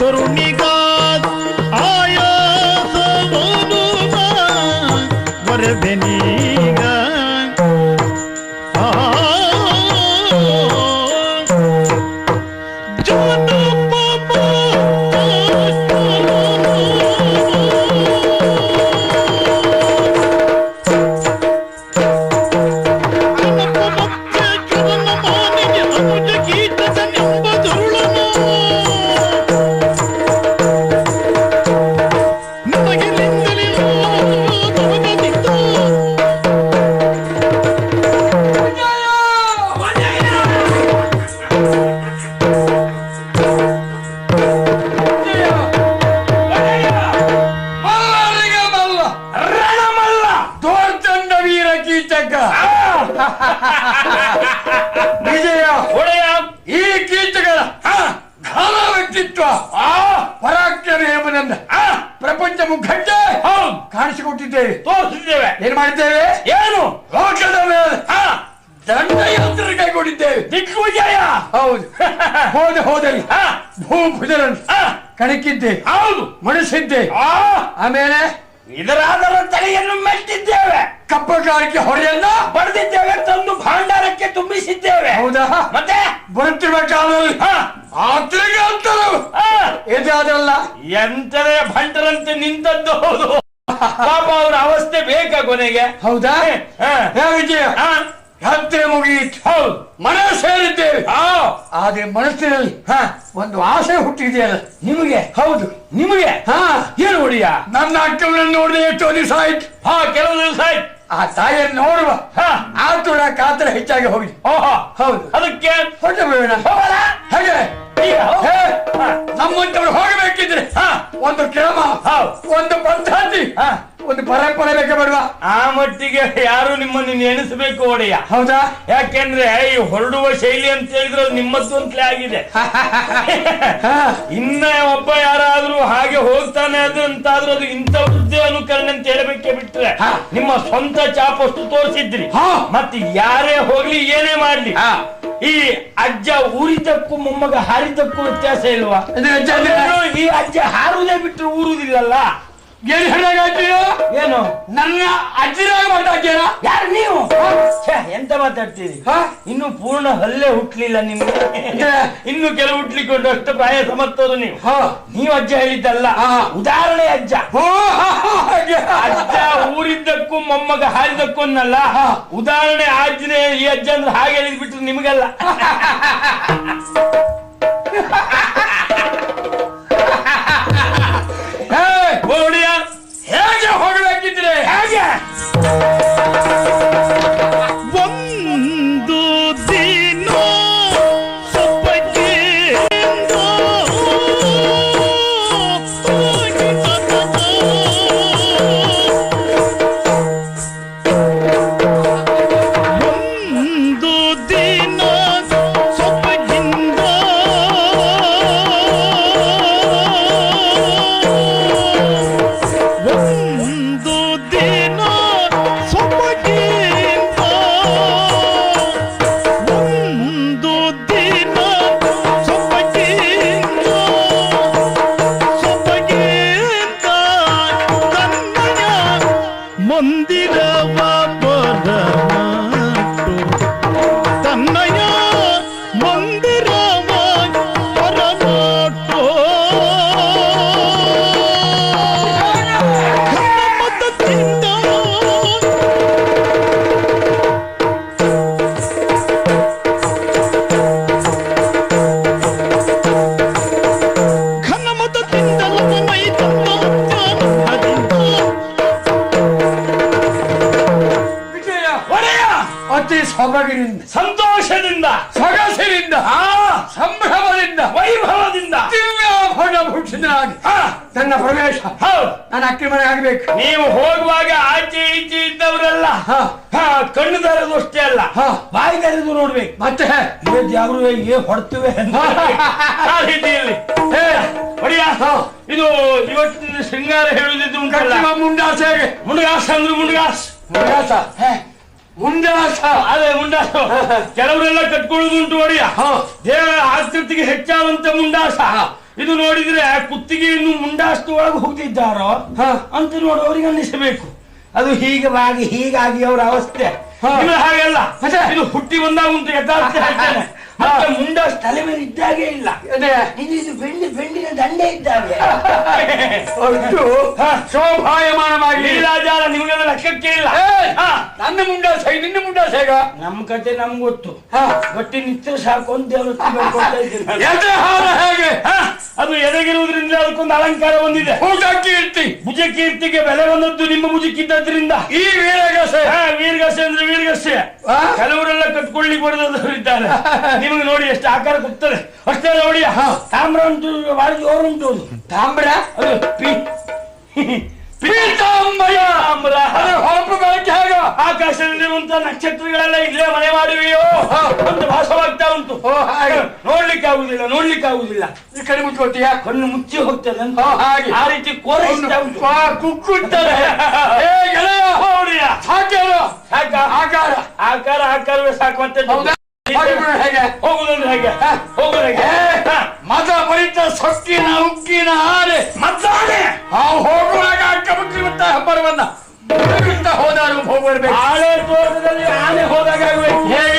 ತರುಣಿಗಾದ ಆಯಾಸವನು ವರದನೀಗ ವಿಜಯ ಒಡೆಯ ಈ ಕೀಟಗಳ ಘನ ವ್ಯಕ್ತಿತ್ವ ಪರಾಕ್ರಮ ಎಂಬುದನ್ನು ಪ್ರಪಂಚ ಮುಖಕ್ಕೆ ಕಾಣಿಸಿಕೊಟ್ಟಿದ್ದೇವೆ, ತೋರಿಸಿದ್ದೇವೆ. ಏನ್ ಮಾಡಿದ್ದೇವೆ? ಏನು ಲೋಕದ ಮೇಲೆ ದಂಡಯಂತ್ರ ಕೈಗೊಂಡಿದ್ದೇವೆ. ದಿಗ್ವಿಜಯ. ಹೌದು. ಹೋದಲ್ಲಿ ಭೂಭುಜರನ್ನು ಕಣಕಿದ್ದೇವೆ. ಹೌದು, ಮಣಿಸಿದ್ದೇವೆ. ಆಮೇಲೆ ಇದರಾದರ ತಲೆಯನ್ನು ಮೆಟ್ಟಿದ್ದೇವೆ, ಕಪ್ಪಗಾರಿಕೆ ಹೊರೆಯನ್ನ ಬರೆದಿದ್ದೇವೆ, ತಂದು ಭಾಂಡಾರಕ್ಕೆ ತುಂಬಿಸಿದ್ದೇವೆ. ಹೌದಾ? ಮತ್ತೆ ಬರುತ್ತಿರುವ ಕಾಲದಲ್ಲಿ ಆತರಿಗೆ ಅಂತರು ಎದಾದ್ರಲ್ಲ ಎಂತರೇ ಭಂಟರಂತೆ ನಿಂತದ್ದು. ಹೌದು, ಪಾಪ ಅವರ ಅವಸ್ಥೆ ಬೇಕಾ ಕೊನೆಗೆ. ಹೌದಾ? ವಿಜಯ ಯಾತ್ರೆ ಮುಗಿಯಿತು. ಹೌದು, ಮನೆ ಸೇರಿದ್ದೇವೆ. ಆದ್ರೆ ಮನಸ್ಸಿನಲ್ಲಿ ಒಂದು ಆಸೆ ಹುಟ್ಟಿದೆಯಲ್ಲ ನಿಮಗೆ. ಹೌದು, ನಿಮಗೆ. ಏನು ಹೊಡಿಯ? ನನ್ನ ಅಕ್ಕಳನ್ನು ನೋಡಿದೆ ಎಷ್ಟೋ ದಿವಸ ಆಯ್ತು. ಕೆಲವು ದಿವಸ ಆಯ್ತು. ಆ ತಾಯಿಯನ್ನು ನೋಡುವ ಆತುರ ಕಾತರ ಹೆಚ್ಚಾಗಿ ಹೋಗಿದೆ. ಹೌದು, ಅದಕ್ಕೆ ಹೊರಟ ಬೇಡ ಹಾಗೆ ನಮ್ಮಂತವ್ರು ಹೋಗಬೇಕಿದ್ರೆ ಒಂದು ಕ್ರಮ, ಒಂದು ಪದ್ಧತಿ, ಒಂದು ಪರಂಪರೆ ಬೇಕಾ ಬೇಡವಾ? ಆ ಮಟ್ಟಿಗೆ ಯಾರು ನಿಮ್ಮನ್ನು ಎಣಿಸಬೇಕು ಒಡೆಯ. ಹೌದಾ? ಯಾಕೆಂದ್ರೆ ಈ ಹೊರಡುವ ಶೈಲಿ ಅಂತ ಹೇಳಿದ್ರೆ ಅದು ನಿಮ್ಮದ್ದು ಅಂತಲೇ ಆಗಿದೆ. ಇನ್ನ ಒಬ್ಬ ಯಾರಾದ್ರೂ ಹಾಗೆ ಹೋಗ್ತಾನೆ ಅದು ಅಂತಾದ್ರೂ ಅದು ಇಂಥ ವೃದ್ಧಿ ಅನುಕರಣೆ ಅಂತ ಹೇಳಬೇಕೆ ಬಿಟ್ರೆ ನಿಮ್ಮ ಸ್ವಂತ ಚಾಪಷ್ಟು ತೋರಿಸಿದ್ರಿ. ಮತ್ತೆ ಯಾರೇ ಹೋಗ್ಲಿ ಏನೇ ಮಾಡ್ಲಿ ಈ ಅಜ್ಜ ಊರಿದ್ದಕ್ಕೂ ಮೊಮ್ಮಗ ಹಾರಿದ್ದಕ್ಕೂ ವ್ಯತ್ಯಾಸ ಇಲ್ವಾ? ಈ ಅಜ್ಜ ಹಾರುವುದೇ ಬಿಟ್ಟರೆ ಊರುವುದಿಲ್ಲಲ್ಲ. ಏನು ನನ್ನ ಅಜ್ಜಿರಾಗ ಮಾತಾಡ್ತೀರ? ಯಾರು ನೀವು? ಎಂತ ಮಾತಾಡ್ತೀರಿ? ಇನ್ನು ಪೂರ್ಣ ಹಲ್ಲೆ ಹುಟ್ಲಿಲ್ಲ ನಿಮ್ಗೆ, ಇನ್ನು ಕೆಲವು ಹುಟ್ಲಿಕ್ಕೊಂಡು ಅಷ್ಟು ಪ್ರಾಯ ಸಮರ್ಥರು ನೀವು. ನೀವು ಅಜ್ಜ ಹೇಳಿದ್ದಲ್ಲ, ಉದಾಹರಣೆ ಅಜ್ಜ. ಅಜ್ಜ ಊರಿದ್ದಕ್ಕೂ ಮೊಮ್ಮಗ ಹಾರಿದ್ದಕ್ಕೂ ಅನ್ನಲ್ಲ, ಉದಾಹರಣೆ ಆಜ್ಞೆ ಈ ಅಜ್ಜ ಅಂದ್ರೆ ಹಾಗೆ ಹೇಳಿದ್ ಬಿಟ್ರೆ ನಿಮಗಲ್ಲ. ಹೇಗೆ ಹೋಗಬೇಕಿದ್ರೆ ಹೇಗೆ ಒಂದು ದಿನ ಸೊಪ್ಪಕ್ಕೆ ಒಂದು ದಿನ ಸೊಪ್ಪಗಿಂದ ಒಂದು ದಿನ ಸೊಪ್ಪಗಿಂದ ಒಂದು ದಿನ ಸೊಪ್ಪಗಿಂದ ಸೊಪ್ಪಗಿಂದ ಕನ್ನಡ ಮಂದಿರವ ಬರಮಾಟು ತನ್ನಯ ಮಂದಿರವ ಬರಮಾಟು ಅತಿ ಸೊಬಗಿನಿಂದ, ಸಂತೋಷದಿಂದ, ಸೊಗಸಿನಿಂದ, ಸಂಭ್ರಮದಿಂದ, ವೈಭವದಿಂದ ದಿವ್ಯಾಭರಣ ಭೂಷಿತನಾಗಿ ನನ್ನ ಪ್ರವೇಶ ನನ್ನ ಅಕ್ಕಿ ಮನೆ ಆಗಬೇಕು. ನೀವು ಹೋಗುವಾಗ ಆಚೆ ಈಚೆ ಇದ್ದವರೆಲ್ಲ ಕಣ್ಣು ತೆರೆದು ಅಷ್ಟೇ ಅಲ್ಲ ಬಾಯಿ ತೆರೆದು ನೋಡ್ಬೇಕು. ಮತ್ತೆ ಯಾರು ಹೊಡ್ತುವೆ ಆ ರೀತಿಯಲ್ಲಿ ಹೊಡಿಯ. ಇದು ಇವತ್ತಿನ ಶೃಂಗಾರ ಹೇಳುದಿದ್ದು ಉಂಟಲ್ಲ, ಮುಂಡಾಸ. ಮುಂಡಗಾಸ ಅಂದ್ರೆ ಮುಂಡಗಾಸ. ಮುಂಡಗಾಸ ಮುಂಡಾಸ. ಅದೇ ಮುಂಡಾಸ. ಕೆಲವರೆಲ್ಲ ಕಟ್ಕೊಳ್ಳುದುಂಟು ಒಡೆಯ. ದೇವರ ಆಕೃತಿಗೆ ಹೆಚ್ಚಾವಂತ ಮುಂಡಾಸ. ಇದು ನೋಡಿದ್ರೆ ಕುತ್ತಿಗೆಯನ್ನು ಮುಂಡಾಸ್ತು ಒಳಗೆ ಹೋಗ್ತಿದ್ದಾರೋ ಅಂತ ನೋಡುವವರಿಗೆ ಅನ್ನಿಸಬೇಕು. ಅದು ಹೀಗಾಗಿ ಅವರ ಅವಸ್ಥೆ. ಹಾಗೆಲ್ಲ ಇದು ಹುಟ್ಟಿ ಬಂದಾಗ ಉಂಟು ಯಥಾರ್ಥ ಹೇಳ್ತೇನೆ. ಮತ್ತೆ ಮುಂಡಾಸ್ ತಲೆ ಮೇಲೆ ಇದ್ದಾಗೆ ಇಲ್ಲ. ಇದು ಬೆಂಡಿನ ದಂಡೆ ಇದ್ದಾವೆ. ಶೋಭಾಯಮಾನವಾಗಿ ಲೀಲಾಜಾಲ ನಿಮಗೆಲ್ಲ ಲೆಕ್ಕಕ್ಕೆ ಇಲ್ಲ. ನನ್ನ ಮುಂಡಾಸ ನಿನ್ನ ಮುಂಡಾಸ ಹೇಗ? ನಮ್ಮ ಕತೆ ನಮ್ಗೆ ಗೊತ್ತು. ಒಟ್ಟಿ ನಿತ್ಯ ಸಾಕು ಅಂತ ಹೇಗೆ ಅದು ಎದಗಿರುವುದರಿಂದ ಅದಕ್ಕೊಂದು ಅಲಂಕಾರ ಬಂದಿದೆ. ಕೀರ್ತಿ ಭುಜ ಕೀರ್ತಿಗೆ ಬೆಲೆ ಬಂದದ್ದು ನಿಮ್ಮ ಭುಜಕ್ಕಿದ್ದರಿಂದ. ಈ ವೀರಗಸೆ ವೀರಗಸೆ ಅಂದ್ರೆ ವೀರಗಸೆ. ಕೆಲವರೆಲ್ಲ ಕಟ್ಕೊಳ್ಳಿ ಕೊಡದವರಿದ್ದಾರೆ. ನಿಮಗೆ ನೋಡಿ ಎಷ್ಟು ಆಕಾರ ಕೊಡ್ತದೆ ಅಷ್ಟೇ ನೋಡಿ. ತಾಮ್ರ ಉಂಟು, ಬಾರಿ ಜೋರು ಉಂಟು. ಅದು ತಾಮ್ರ, ಅದು ಆಕಾಶದಲ್ಲಿರುವಂತಹ ನಕ್ಷತ್ರಗಳೆಲ್ಲ ಇಲ್ಲೇ ಮನೆ ಮಾಡುವೆಯೋ ಅಂತ ಭಾಸವಾಗ್ತಾ ಉಂಟು. ನೋಡ್ಲಿಕ್ಕೆ ಆಗುದಿಲ್ಲ. ಈ ಕಡೆ ಮುಚ್ಕೊಳ್ತೀಯ? ಕಣ್ಣು ಮುಚ್ಚಿ ಹೋಗ್ತದೆ. ಹಾಗೆ ಆ ರೀತಿ ಕೋರಿಸ್ತಾ ಉಂಟು. ಕುಕ್ಕುತ್ತದೆ. ಆಕಾರವೇ ಸಾಕು. ಮತ್ತೆ ಹೋಗುದಂದ್ರೆ ಹೇಗೆ ಮತ ಬರಿತ ಸೊಕ್ಕಿನ ಉಕ್ಕಿನ ಆನೆ ಮತ್ತಾನೆ ಹೋಗುವಾಗ ಅಕ್ಕಪಕ್ಕಿ ಮತ್ತ ಬರುವನ್ನ ಹೋದಾಗ ಹೋಗ್ಬರ್ಬೇಕು. ಆಳೆ ತೋಟದಲ್ಲಿ ಆನೆ ಹೋದಾಗ ಹೇಗೆ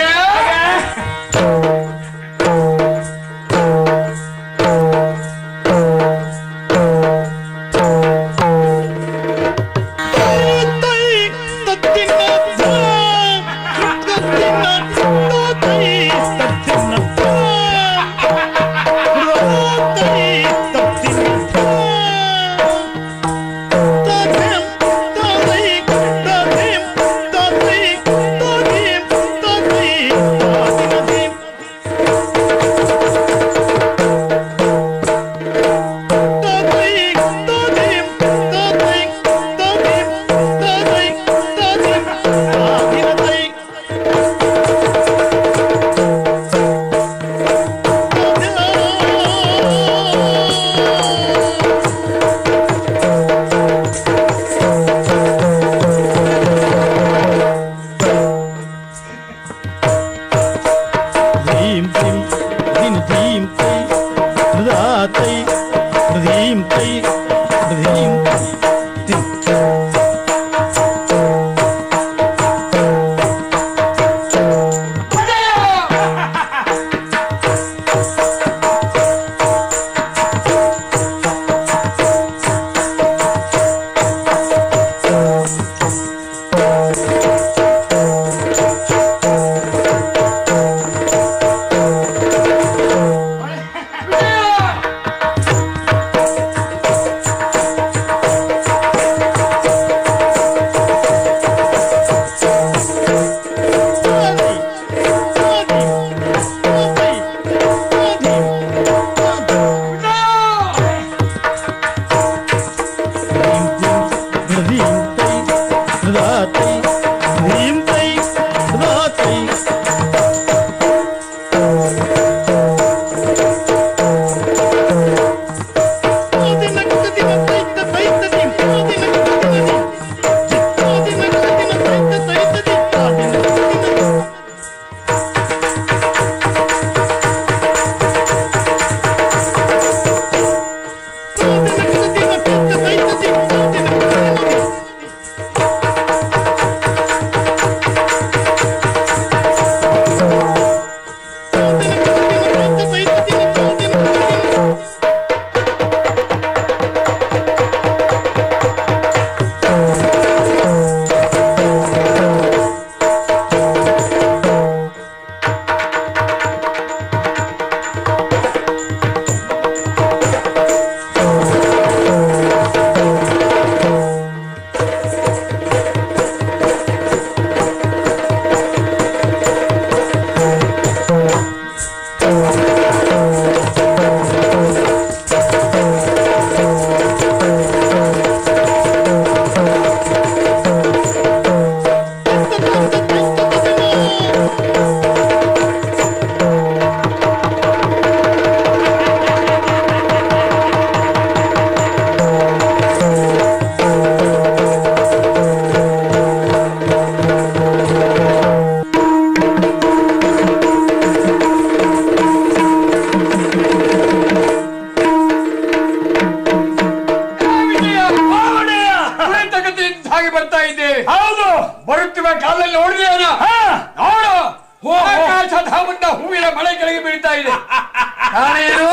ಏನು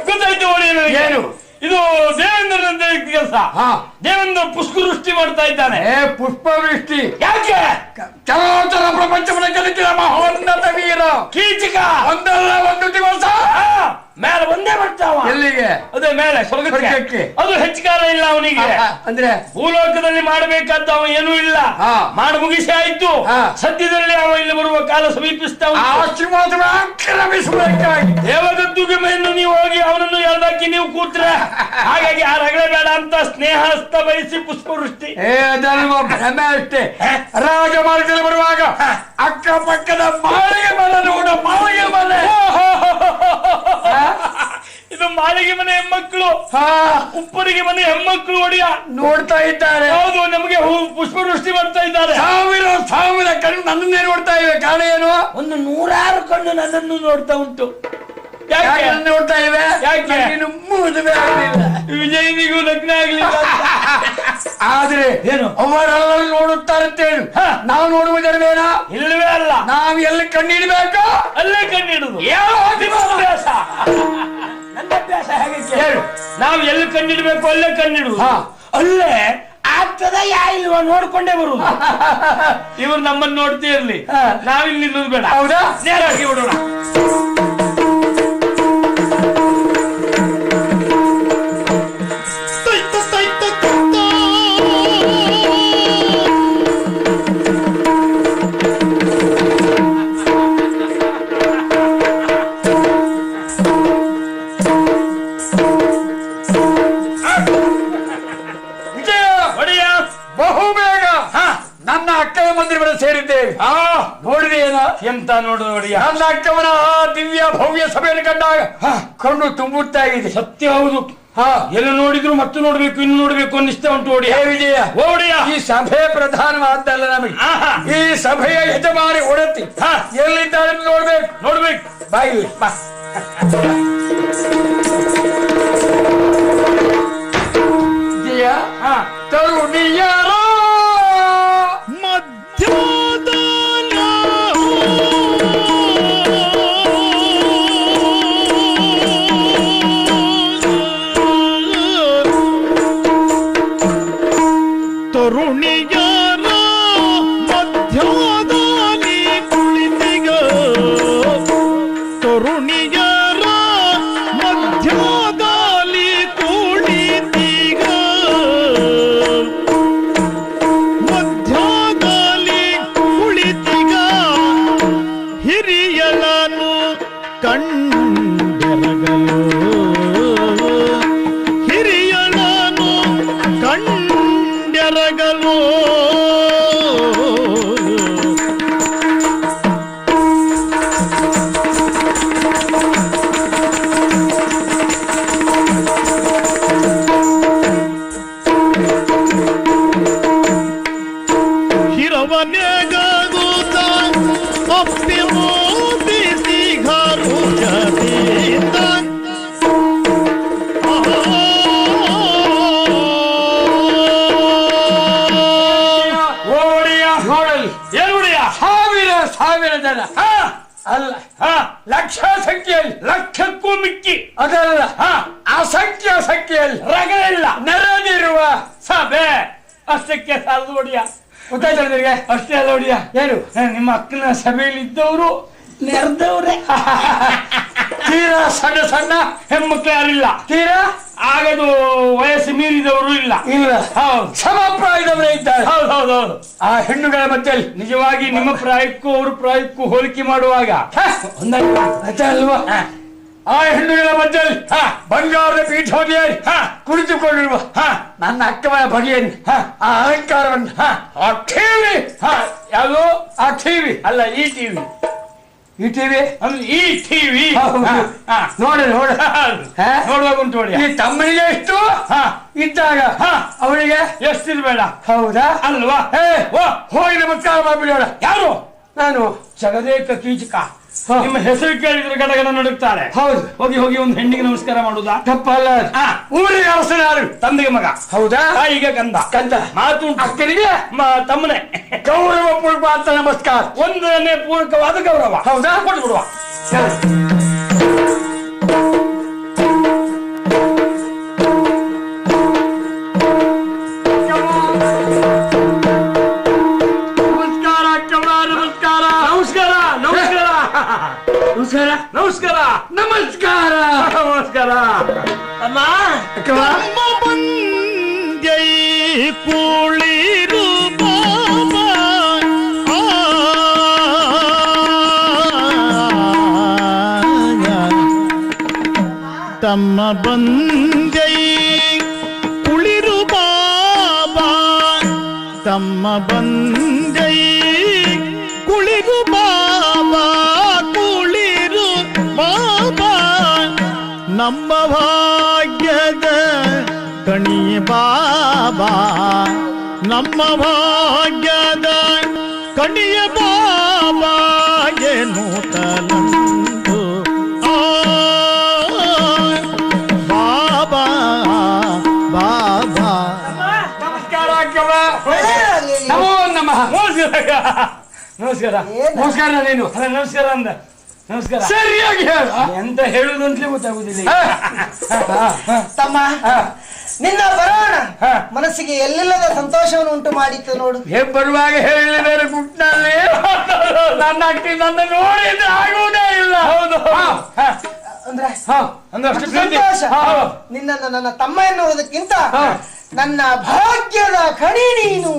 ಗೊತ್ತಾಯ್ತು ನೋಡಿ ನನಗೆ. ಏನು ಇದು ದೇವೇಂದ್ರನ ಕೆಲಸ. ದೇವೇಂದ್ರ ಪುಷ್ಪವೃಷ್ಟಿ ಮಾಡ್ತಾ ಇದ್ದಾನೆ. ಪುಷ್ಪವೃಷ್ಟಿ ಯಾಕೆ? ಚಲೋಚಲ ಪ್ರಪಂಚವನ್ನು ಗೆಲ್ಲಿಸಿದ ಮಹೋನ್ನತ ವೀರ ಕೀಚಕ ಒಂದಲ್ಲ ಒಂದು ದಿವಸ ಮೇಲೆ ಬಂದೇ ಬರ್ತಾವ. ಎಲ್ಲಿಗೆ? ಅದೇ ಮೇಲೆ ಸ್ವರ್ಗಕ್ಕೆ. ಅದು ಹೆಚ್ಚು ಕಾಲ ಇಲ್ಲ ಅವನಿಗೆ. ಅಂದ್ರೆ ಭೂಲೋಕದಲ್ಲಿ ಮಾಡಬೇಕಾದ ಅವ ಏನೂ ಇಲ್ಲ, ಮಾಡಿ ಮುಗಿಸಿ ಆಯ್ತು. ಸದ್ಯದಲ್ಲಿ ಅವ ಇಲ್ಲಿ ಬರುವ ಕಾಲ ಸಮೀಪಿಸ್ತಾ ದೇವಗದ್ದುಗೆ ಮೇಲೂ ನೀವು ಹೋಗಿ ಅವನನ್ನು ಎಳ್ದಾಕಿ ನೀವು ಕೂತ್ರೆ ಹಾಗಾಗಿ ಆ ರಗಳೆ ಬೇಡ ಅಂತ ಸ್ನೇಹ ಹಸ್ತ ಬಯಸಿ ಪುಷ್ಪವೃಷ್ಟಿ. ಭ್ರಮೆ ಅಷ್ಟೇ. ರಾಜಮಾರ್ಗದಲ್ಲಿ ಬರುವಾಗ ಅಕ್ಕಪಕ್ಕದ ಮಾಳಿಗೆ ಮನೆ ನೋಡ, ಮಾಳಿಗೆ ಮನೆ. ಇದು ಮಾಳಿಗೆ ಮನೆ ಹೆಣ್ಮಕ್ಳು, ಉಪ್ಪರಿಗೆ ಮನೆ ಹೆಣ್ಮಕ್ಳು ಒಡಿಯ ನೋಡ್ತಾ ಇದ್ದಾರೆ. ಹೌದು, ನಮಗೆ ಪುಷ್ಪವೃಷ್ಟಿ ಮಾಡ್ತಾ ಇದ್ದಾರೆ. ಸಾವಿರ ಸಾವಿರ ಕಣ್ಣು ನನ್ನನ್ನೇ ನೋಡ್ತಾ ಇವೆ. ಕಾರಣ ಏನು? ಒಂದು 100 ಕಣ್ಣು ನನ್ನನ್ನು ನೋಡ್ತಾ ಉಂಟು. ಯಾಕೆ ನೋಡ್ತಾ ಇವೆ? ಯಾಕೆ? ಮದುವೆ ಆಗಲಿಲ್ಲ, ವಿಜಯನಿಗೂ ಲಗ್ನ ಆಗ್ಲಿಲ್ಲ. ಆದ್ರೆ ಏನು ಅವರೆಲ್ಲ ನೋಡುತ್ತಾರಂತೇನು ನಾವು ನೋಡುವುದಲ್ವೇನಾ? ಇಲ್ಲವೇ ಅಲ್ಲ. ನಾವು ಎಲ್ಲಿ ಕಣ್ಣಿಡ್ಬೇಕು ಅಲ್ಲೇ ಕಣ್ಣಿಡುದು. ಅಭ್ಯಾಸ, ನನ್ನ ಅಭ್ಯಾಸ ಹೇಗೆ ಹೇಳು. ನಾವು ಎಲ್ಲಿ ಕಣ್ಣಿಡ್ಬೇಕು ಅಲ್ಲೇ ಕಣ್ಣಿಡುದು. ಅಲ್ಲೇ ಆಗ್ತದ ಯಾ ಇಲ್ವಾ ನೋಡ್ಕೊಂಡೇ ಬರುವುದು. ಇವರು ನಮ್ಮನ್ನು ನೋಡ್ತೇ ಇರ್ಲಿ, ನಾವಿಲ್ಲಿ ನಿಲ್ಲುದು ಬೇಡ. ಹೌದಾ? ನೇರಾಗಿ ಬಿಡೋಣ. ನನ್ನ ಅಕ್ಕನ ಮಂದಿರ ಸೇರಿದ್ದೇವೆ. ನೋಡಿದೆ ಏನ ಎಂತ ನೋಡುದು ನೋಡಿಯ. ನನ್ನ ಅಕ್ಕವನ ದಿವ್ಯ ಭವ್ಯ ಸಭೆಯನ್ನು ಕಂಡಾಗ ಕಣ್ಣು ತುಂಬುತ್ತಾ ಇದೆ. ಸತ್ಯ ಹೌದು. ಎಲ್ಲ ನೋಡಿದ್ರು ಮತ್ತು ನೋಡ್ಬೇಕು, ಇನ್ನು ನೋಡ್ಬೇಕು ಅನ್ನಿಸ್ತಾ ಉಂಟು. ಓಡಿ ವಿಜಯ, ಓಡಿಯ ಈ ಸಭೆ ಪ್ರಧಾನವಾದ್ದಲ್ಲ ನಮಗೆ. ಈ ಸಭೆಯ ಯಜಮಾನಿ ಒಡತಿ ಎಲ್ಲಿದ್ದಾರೆ ನೋಡ್ಬೇಕು. ನೋಡ್ಬೇಕು. ಬಾಯಿ ಬಾ. ವಿಜಯ, ತರುಣಿಯರ ತರುಣಿಯರ ಮಧ್ಯದಲ್ಲಿ ಕುಳಿತಿಗ, ತರುಣಿಯರ ಮಧ್ಯದಲ್ಲಿ ಕುಳಿತಿಗ, ಮಧ್ಯದಲ್ಲಿ ಕುಳಿತಿಗ ಹಿರಿಯಳನು ಕಂಡೆರಗಲು, ಹಿರಿಯಳನು ಕಂಡೆರಗಲು. ಹಿರವನೆಗೂತ ಒಪ್ಪಿ ಮೋದಿಸಿ ಘರು ಜದಿಂದ ಸಾವಿರ ಜನ ಅಲ್ಲ, ಲಕ್ಷ ಸಂಖ್ಯೆಯಲ್ಲಿ, ಲಕ್ಷಕ್ಕೂ ಮಿಕ್ಕಿ ಅದಲ್ಲ ಅಸಂಖ್ಯ ಸಂಖ್ಯೆಯಲ್ಲಿ ರಗಳೆಲ್ಲ ನೆರೆದಿರುವ ಸಭೆ. ಅಷ್ಟಕ್ಕೆ ಸಾಲದು ಒಡಿಯ. ಗೊತ್ತಾಯ್ತು ನಿನಗೆ? ಅಷ್ಟೇ ಅಲ್ಲ ಒಡಿಯ. ಏನು? ನಿಮ್ಮ ಅಕ್ಕನ ಸಭೆಯಲ್ಲಿ ಇದ್ದವರು ನೆರೆದವ್ರೆ. ತೀರಾ ಸಣ್ಣ ಸಣ್ಣ ಹೆಣ್ಮಕ್ಳು ಯಾರಿಲ್ಲ. ತೀರಾ ಆಗದು ವಯಸ್ಸು ಮೀರಿದವರು ಇಲ್ಲ. ಇಲ್ಲ, ಹೌದು, ಸಮಪ್ರಾಯದವರೇ ಇದ್ದಾರೆ. ಹೌದು ಹೌದು ಹೌದು. ಆ ಹೆಣ್ಣುಗಳ ಮಧ್ಯದಲ್ಲಿ ನಿಜವಾಗಿ ನಿಮ್ಮ ಪ್ರಾಯಕ್ಕೂ ಅವ್ರ ಪ್ರಾಯಕ್ಕೂ ಹೋಲಿಕೆ ಮಾಡುವಾಗ ಅಲ್ವಾ? ಆ ಹೆಣ್ಣುಗಳ ಮಧ್ಯದಲ್ಲಿ ಬಂಗಾರದ ಪೀಠೋದಿಯಲ್ಲಿ ಕುಳಿತುಕೊಂಡಿರುವ ನನ್ನ ಅಕ್ಕವನ ಬಗೆಯನ್ನು ಆ ಅಲಂಕಾರವನ್ನು ಆ ಟಿವಿ, ಯಾವುದು ಆ ಟಿವಿ ಅಲ್ಲ, ಈ ಟಿವಿ, ಈ ಟಿವಿ ಅಂದ್ರೆ ಈ ಟಿವಿ ನೋಡ ನೋಡ ನೋಡುವಾಗ ಉಂಟು ನೋಡಿ. ಈ ತಮ್ಮನಿಗೆ ಎಷ್ಟು ಇದ್ದಾಗ ಅವಳಿಗೆ ಎಷ್ಟಿರ್ಬೇಡ. ಹೌದಾ ಅಲ್ವಾ? ಹೋಗಿ ನಮಸ್ಕಾರ ಮಾಡಿಬಿಡೋಣ. ಯಾರು? ನಾನು ಜಗದೇಕ ಕೀಚಕ. ನಿಮ್ಮ ಹೆಸರು ಕೇಳಿದ್ರೆ ಗಡಗಡ ನಡುಕ್ತಾರೆ. ಹೌದು. ಹೋಗಿ ಹೋಗಿ ಒಂದು ಹೆಣ್ಣಿಗೆ ನಮಸ್ಕಾರ ಮಾಡುದಾ? ತಪ್ಪಲ್ಲ. ಊರಿಗೆ ಅರಸನಾರು, ತಂದೆಗೆ ಮಗ. ಹೌದಾ? ತಾಯಿಗೆ ಗಂಧ. ಗಂಧ ಮಾತು ಅಕ್ಕನಿಗೆ ತಮ್ಮನೆ. ಗೌರವ ಪೂರ್ವ ಅಂತ ನಮಸ್ಕಾರ. ಒಂದನೇ ಪೂರ್ವಕವಾದ ಗೌರವ. ಹೌದಾ? ಕೊಟ್ಬಿಡುವ. ನಮಸ್ಕಾರ. ಅಮ್ಮ ನಮ್ಮ ಬಂದೈ ಕುಳಿರು ಬಾಬಾ ತಮ್ಮ ಬಂದೈ ಕುಳಿರು ಬಾಬಾ ತಮ್ಮ ಬಂದೈ ಕುಳಿರು ಬಾಬಾ ಕುಳಿರು ಬಾಬಾ ನಮ್ಮ ಭಾಗ್ಯದ ಕಣಿಯ ಬಾಬಾ ನಮ್ಮ ಭಾಗ್ಯದ ಕಣಿಯ ಬಾಬಾ ಎನ್ನುತ್ತಲಂದು ಬಾಬಾ ಬಾಬಾ. ನಮಸ್ಕಾರ ಅಕ್ಕವ. ಒಳ್ಳೆಯದಾಗ್ಲಿ. ನಮೋ ನಮಃ. ನಮಸ್ಕಾರ. ನಮಸ್ಕಾರ. ಏನು? ನಮಸ್ಕಾರ ನೀನು. ಅಲ್ಲ, ನಮಸ್ಕಾರ ಅಂದ. ನಮಸ್ಕಾರ. ಸರಿಯಾಗಿ ಹೇಳ. ಎಂತ ಹೇಳುದು ಅಂತಲೇ ಗೊತ್ತಾಗುದಿಲ್ಲ. ತಮ್ಮ ನಿನ್ನ ಬರೋಣ ಮನಸ್ಸಿಗೆ ಎಲ್ಲಿಲ್ಲದ ಸಂತೋಷವನ್ನು ಉಂಟು ಮಾಡಿತ್ತು ನೋಡು. ಬರುವಾಗ ಹೇಳಿ ಬೇರೆ ಗುಟ್ನಲ್ಲಿ ನನ್ನ ಅಕ್ಕಿ ನನ್ನ ನೋಡಿದ್ರೆ ಆಗುವುದೇ ಇಲ್ಲ. ಹೌದು. ಅಂದ್ರೆ ಅಂದ್ರೆ ಅಷ್ಟು ಪ್ರೀತಿ. ಸಂತೋಷ. ಹೌದು. ನಿನ್ನನ್ನು ನನ್ನ ತಮ್ಮ ಎನ್ನುವುದಕ್ಕಿಂತ ನನ್ನ ಭಾಗ್ಯದ ಕಣಿ ನೀನು.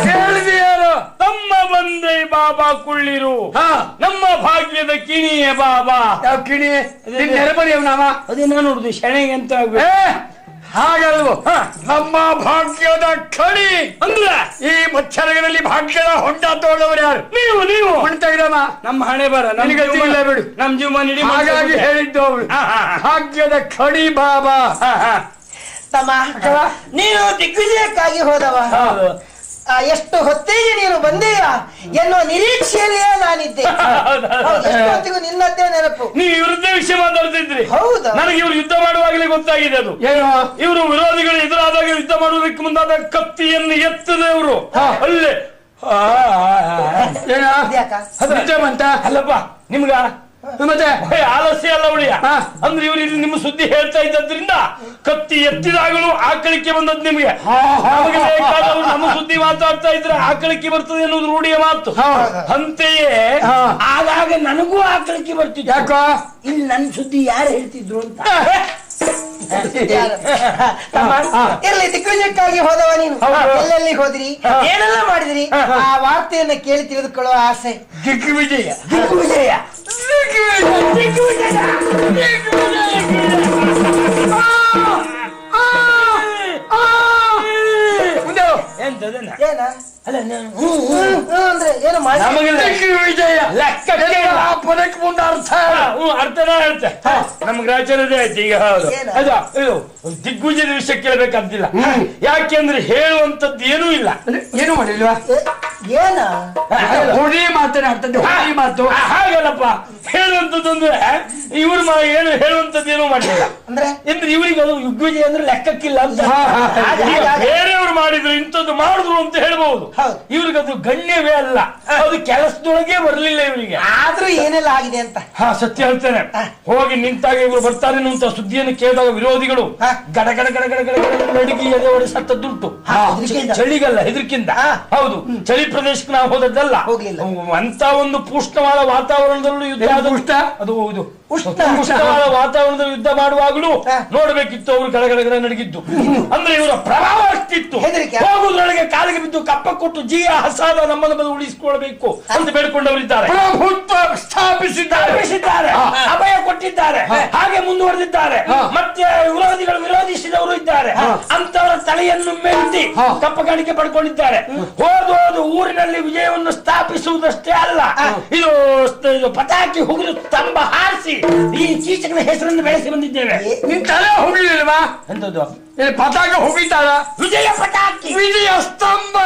ಹೇಳಿದೆಯಾರು ತಮ್ಮ ಬಂದೆ ಬಾಬಾ ಕುಳ್ಳಿರು ನಮ್ಮ ಭಾಗ್ಯದ ಕಿಣಿಯೇ ಬಾಬಾ. ಯಾವ ಕಿಣಿ ನೆರಬಡಿಯವ್ ನಾವ ಅದೇ ನಾನು ನೋಡುದು ಶೆಣೆಗೆ ಅಂತ ಆಗ್ಬೇಕು. ಹಾಗಲ್ವ ನಮ್ಮ ಭಾಗ್ಯದ ಕಣಿ ಅಂದ್ರೆ ಈ ಮಚ್ಚರಗದಲ್ಲಿ ಭಾಗ್ಯದ ಹೊಂಡ ತೋಡವರು ಯಾರು? ನೀವು ತೆಗೆದಮ್ಮ ನಮ್ಮ ಹಣೆ ಬರ ನನಗೆ ಗೊತ್ತಿಲ್ಲ ಬಿಡು. ನಮ್ ಜೀವನ ಇಡೀ ಹಾಗಾಗಿ ಹೇಳಿದ್ದು ಅವಳು ಭಾಗ್ಯದ ಕಣಿ ಬಾಬಾ. ತಮ್ಮ ನೀನು ದಿಗ್ವಿಜಯಕ್ಕಾಗಿ ಹೋದವ. ಎಷ್ಟು ಹೊತ್ತಿಗೆ ನೀನು ಬಂದೀಯ ಎನ್ನುವ ನಿರೀಕ್ಷೆಯಲ್ಲಿಯೇ ನಾನಿದ್ದೆ. ಹೌದು, ಎಷ್ಟು ಹೊತ್ತಿಗೂ ನಿನ್ನದ್ದೇ ನೆನಪು. ನೀವು ಇವ್ರದ್ದೇ ವಿಷಯ ಮಾತಾಡ್ತಿದ್ರಿ. ಹೌದಾ? ನನಗೆ ಇವರು ಯುದ್ಧ ಮಾಡುವಾಗಲೇ ಗೊತ್ತಾಗಿದೆ ಅದು. ಏನು ಇವರು ವಿರೋಧಿಗಳು ಎದುರಾದಾಗ ಯುದ್ಧ ಮಾಡುವುದಕ್ಕೆ ಮುಂದಾದ ಕತ್ತಿಯನ್ನು ಎತ್ತದೆ ಇವರು ಅಲ್ಲೇ. ಏನ ಯಾಕ? ನಿಜ ಬಂತ ಅಲ್ಲಪ್ಪ ನಿಮ್ಗ ಮತ್ತೆ ಆಲಸ್ಯ ಅಲ್ಲ ಉಳಿಯ ಅಂದ್ರೆ ಇವರು ಇಲ್ಲಿ ನಿಮ್ಮ ಸುದ್ದಿ ಹೇಳ್ತಾ ಇದ್ದದ್ರಿಂದ ಕತ್ತಿ ಎತ್ತಿದಾಗಲೂ ಆಕಳಿಕೆ ಬಂದದ್ದು ನಿಮಗೆ. ನಮಗೆ ಬೇಕಾದವರು ನಮ್ಮ ಸುದ್ದಿ ಮಾತಾಡ್ತಾ ಇದ್ರೆ ಆಕಳಿಕೆ ಬರ್ತದೆ ಅನ್ನೋದು ರೂಢಿಯ ಮಾತು. ಅಂತೆಯೇ ಆಗಾಗ ನನಗೂ ಆಕಳಿಕೆ ಬರ್ತಿತ್ತು. ಯಾಕ ಇಲ್ಲಿ ನನ್ನ ಸುದ್ದಿ ಯಾರು ಹೇಳ್ತಿದ್ರು ಅಂತ. ಇರ್ಲಿ, ದಿಗ್ವಿಜಯಕ್ಕಾಗಿ ಹೋದವ ನೀನು. ಎಲ್ಲೆಲ್ಲಿ ಹೋದಿರಿ, ಏನೆಲ್ಲ ಮಾಡಿದಿರಿ, ಆ ವಾರ್ತೆಯನ್ನ ಕೇಳಿ ತಿಳಿದುಕೊಳ್ಳುವ ಆಸೆ. ದಿಗ್ವಿಜಯ ದಿಗ್ವಿಜಯ ಎಂತದನ್ನ ಏನ ಅಲ್ಲ ನಾನು ಅಂದ್ರೆ ಏನು ಮಾಡಿ ನಮಗೆ ದಿಗ್ವಿಜಯ ಲೆಕ್ಕಕ್ಕೆ ಪದಕ್ಕೆ ಮುಂದೆ ಅರ್ಥ ಅರ್ಥನ ಹೇಳ್ತೆ ನಮ್ಗೆ ರಾಜ್ಯದೇ ಆಯ್ತು ಈಗ. ಹೌದು ಏನು? ಅದು ಇದು ದಿಗ್ವಿಜಯದ ವಿಷಯ ಕೇಳಬೇಕಂತಿಲ್ಲ. ಯಾಕೆಂದ್ರೆ ಹೇಳುವಂತದ್ದು ಏನೂ ಇಲ್ಲ. ಏನು ಮಾಡಿಲ್ವಾ ಏನ ಹುಡಿ ಮಾತನಾಡ್ತದೆ ಹುಡಿ ಮಾತು ಹಾಗಲ್ಲಪ್ಪ. ಹೇಳುವಂತದ್ದು ಅಂದ್ರೆ ಇವ್ರು ಏನು ಹೇಳುವಂತದ್ದು ಏನೂ ಮಾಡಲಿಲ್ಲ ಅಂದ್ರೆ ಅಂದ್ರೆ ಇವರಿಗೆ ಅದು ದಿಗ್ವಿಜಯ ಅಂದ್ರೆ ಲೆಕ್ಕಕ್ಕಿಲ್ಲ ಅಂತ. ಹಾಗೆ. ಬೇರೆಯವರು ಮಾಡಿದ್ರು ಇಂಥದ್ದು ಮಾಡಿದ್ರು ಅಂತ ಹೇಳ್ಬಹುದು. ಹೌದು. ಇವ್ರಿಗೆ ಅದು ಗಣ್ಯವೇ ಅಲ್ಲ. ಅದು ಕೆಲಸದೊಳಗೆ ಬರಲಿಲ್ಲ ಇವರಿಗೆ. ಆದ್ರೂ ಏನೆಲ್ಲ ಆಗಿದೆ ಅಂತ. ಸತ್ಯ ಹೇಳ್ತೇನೆ. ಹೋಗಿ ನಿಂತಾಗ ಇವರು ಬರ್ತಾರೆ ಅಂತ ಸುದ್ದಿಯನ್ನು ಕೇಳಿದಾಗ ವಿರೋಧಿಗಳು ಗಡ ಗಡ ಗಡ ಗಡ ಗಡ ಗಡ ನಡುಗಿ ಎದೆ ಹೊಡೆ ಸತ್ತದ್ದುಂಟು. ಚಳಿಗಲ್ಲ ಹೆದರಿಕಿಂದ. ಹೌದು, ಚಳಿ ಪ್ರದೇಶಕ್ಕೆ ನಾವು ಹೋದದ್ದಲ್ಲ. ಹೋಗ್ಲಿಲ್ಲ. ಅಂತ ಒಂದು ಪೂಷ್ಣವಾದ ವಾತಾವರಣದಲ್ಲೂ ಯುದ್ಧ ಅದು ಹೌದು ಉಷ್ಣ ಉಷ್ಣವಾದ ವಾತಾವರಣದಲ್ಲಿ ಯುದ್ಧ ಮಾಡುವಾಗಲೂ ನೋಡ್ಬೇಕಿತ್ತು ಅವರು ಗಡಗಡಗಡ ನಡಗಿದ್ದು. ಅಂದ್ರೆ ಇವರ ಪ್ರಭಾವ ಅಷ್ಟಿತ್ತು. ಹೋಗುದ್ರೊಳಗೆ ಕಾಲಿಗೆ ಬಿದ್ದು ಕಪ್ಪ ಕೊಟ್ಟು ಜೀಯ ಹಸಾದ ನಮ್ಮನ್ನು ಉಳಿಸಿಕೊಳ್ಬೇಕು ಅಂತ ಬೇಡ್ಕೊಂಡವರಿದ್ದಾರೆ. ಪ್ರಭುತ್ವ ಸ್ಥಾಪಿಸಿದ್ದಾರೆ, ಅಭಯ ಕೊಟ್ಟಿದ್ದಾರೆ, ಹಾಗೆ ಮುಂದುವರೆದಿದ್ದಾರೆ. ಮತ್ತೆ ವಿರೋಧಿಗಳು ವಿರೋಧಿಸಿದವರು ಇದ್ದಾರೆ. ಅಂತವರ ತಲೆಯನ್ನು ಮೆತ್ತಿ ಕಪ್ಪ ಕಾಣಿಕೆ ಪಡ್ಕೊಂಡಿದ್ದಾರೆ. ಹೋದು ಊರಿನಲ್ಲಿ ವಿಜಯವನ್ನು ಸ್ಥಾಪಿಸುವುದಷ್ಟೇ ಅಲ್ಲ, ಇದು ಪತಾಕಿ ಹುಗಿದು ಸ್ತಂಭ ಹಾರಿಸಿ ಈ ಕೀಚಕನ ಹೆಸರನ್ನು ಬೆಳೆಸಿ ಬಂದಿದ್ದೇವೆ. ನಿನ್ ತಲೆ ಹೋಗ್ಲಿಲ್ವಾ? ಎಂತದ್ದು ಪತಾಕ ಹೋಗಿದ್ದಾರ? ವಿಜಯ ಪತಾಕಿ, ವಿಜಯ ಸ್ತಂಭ,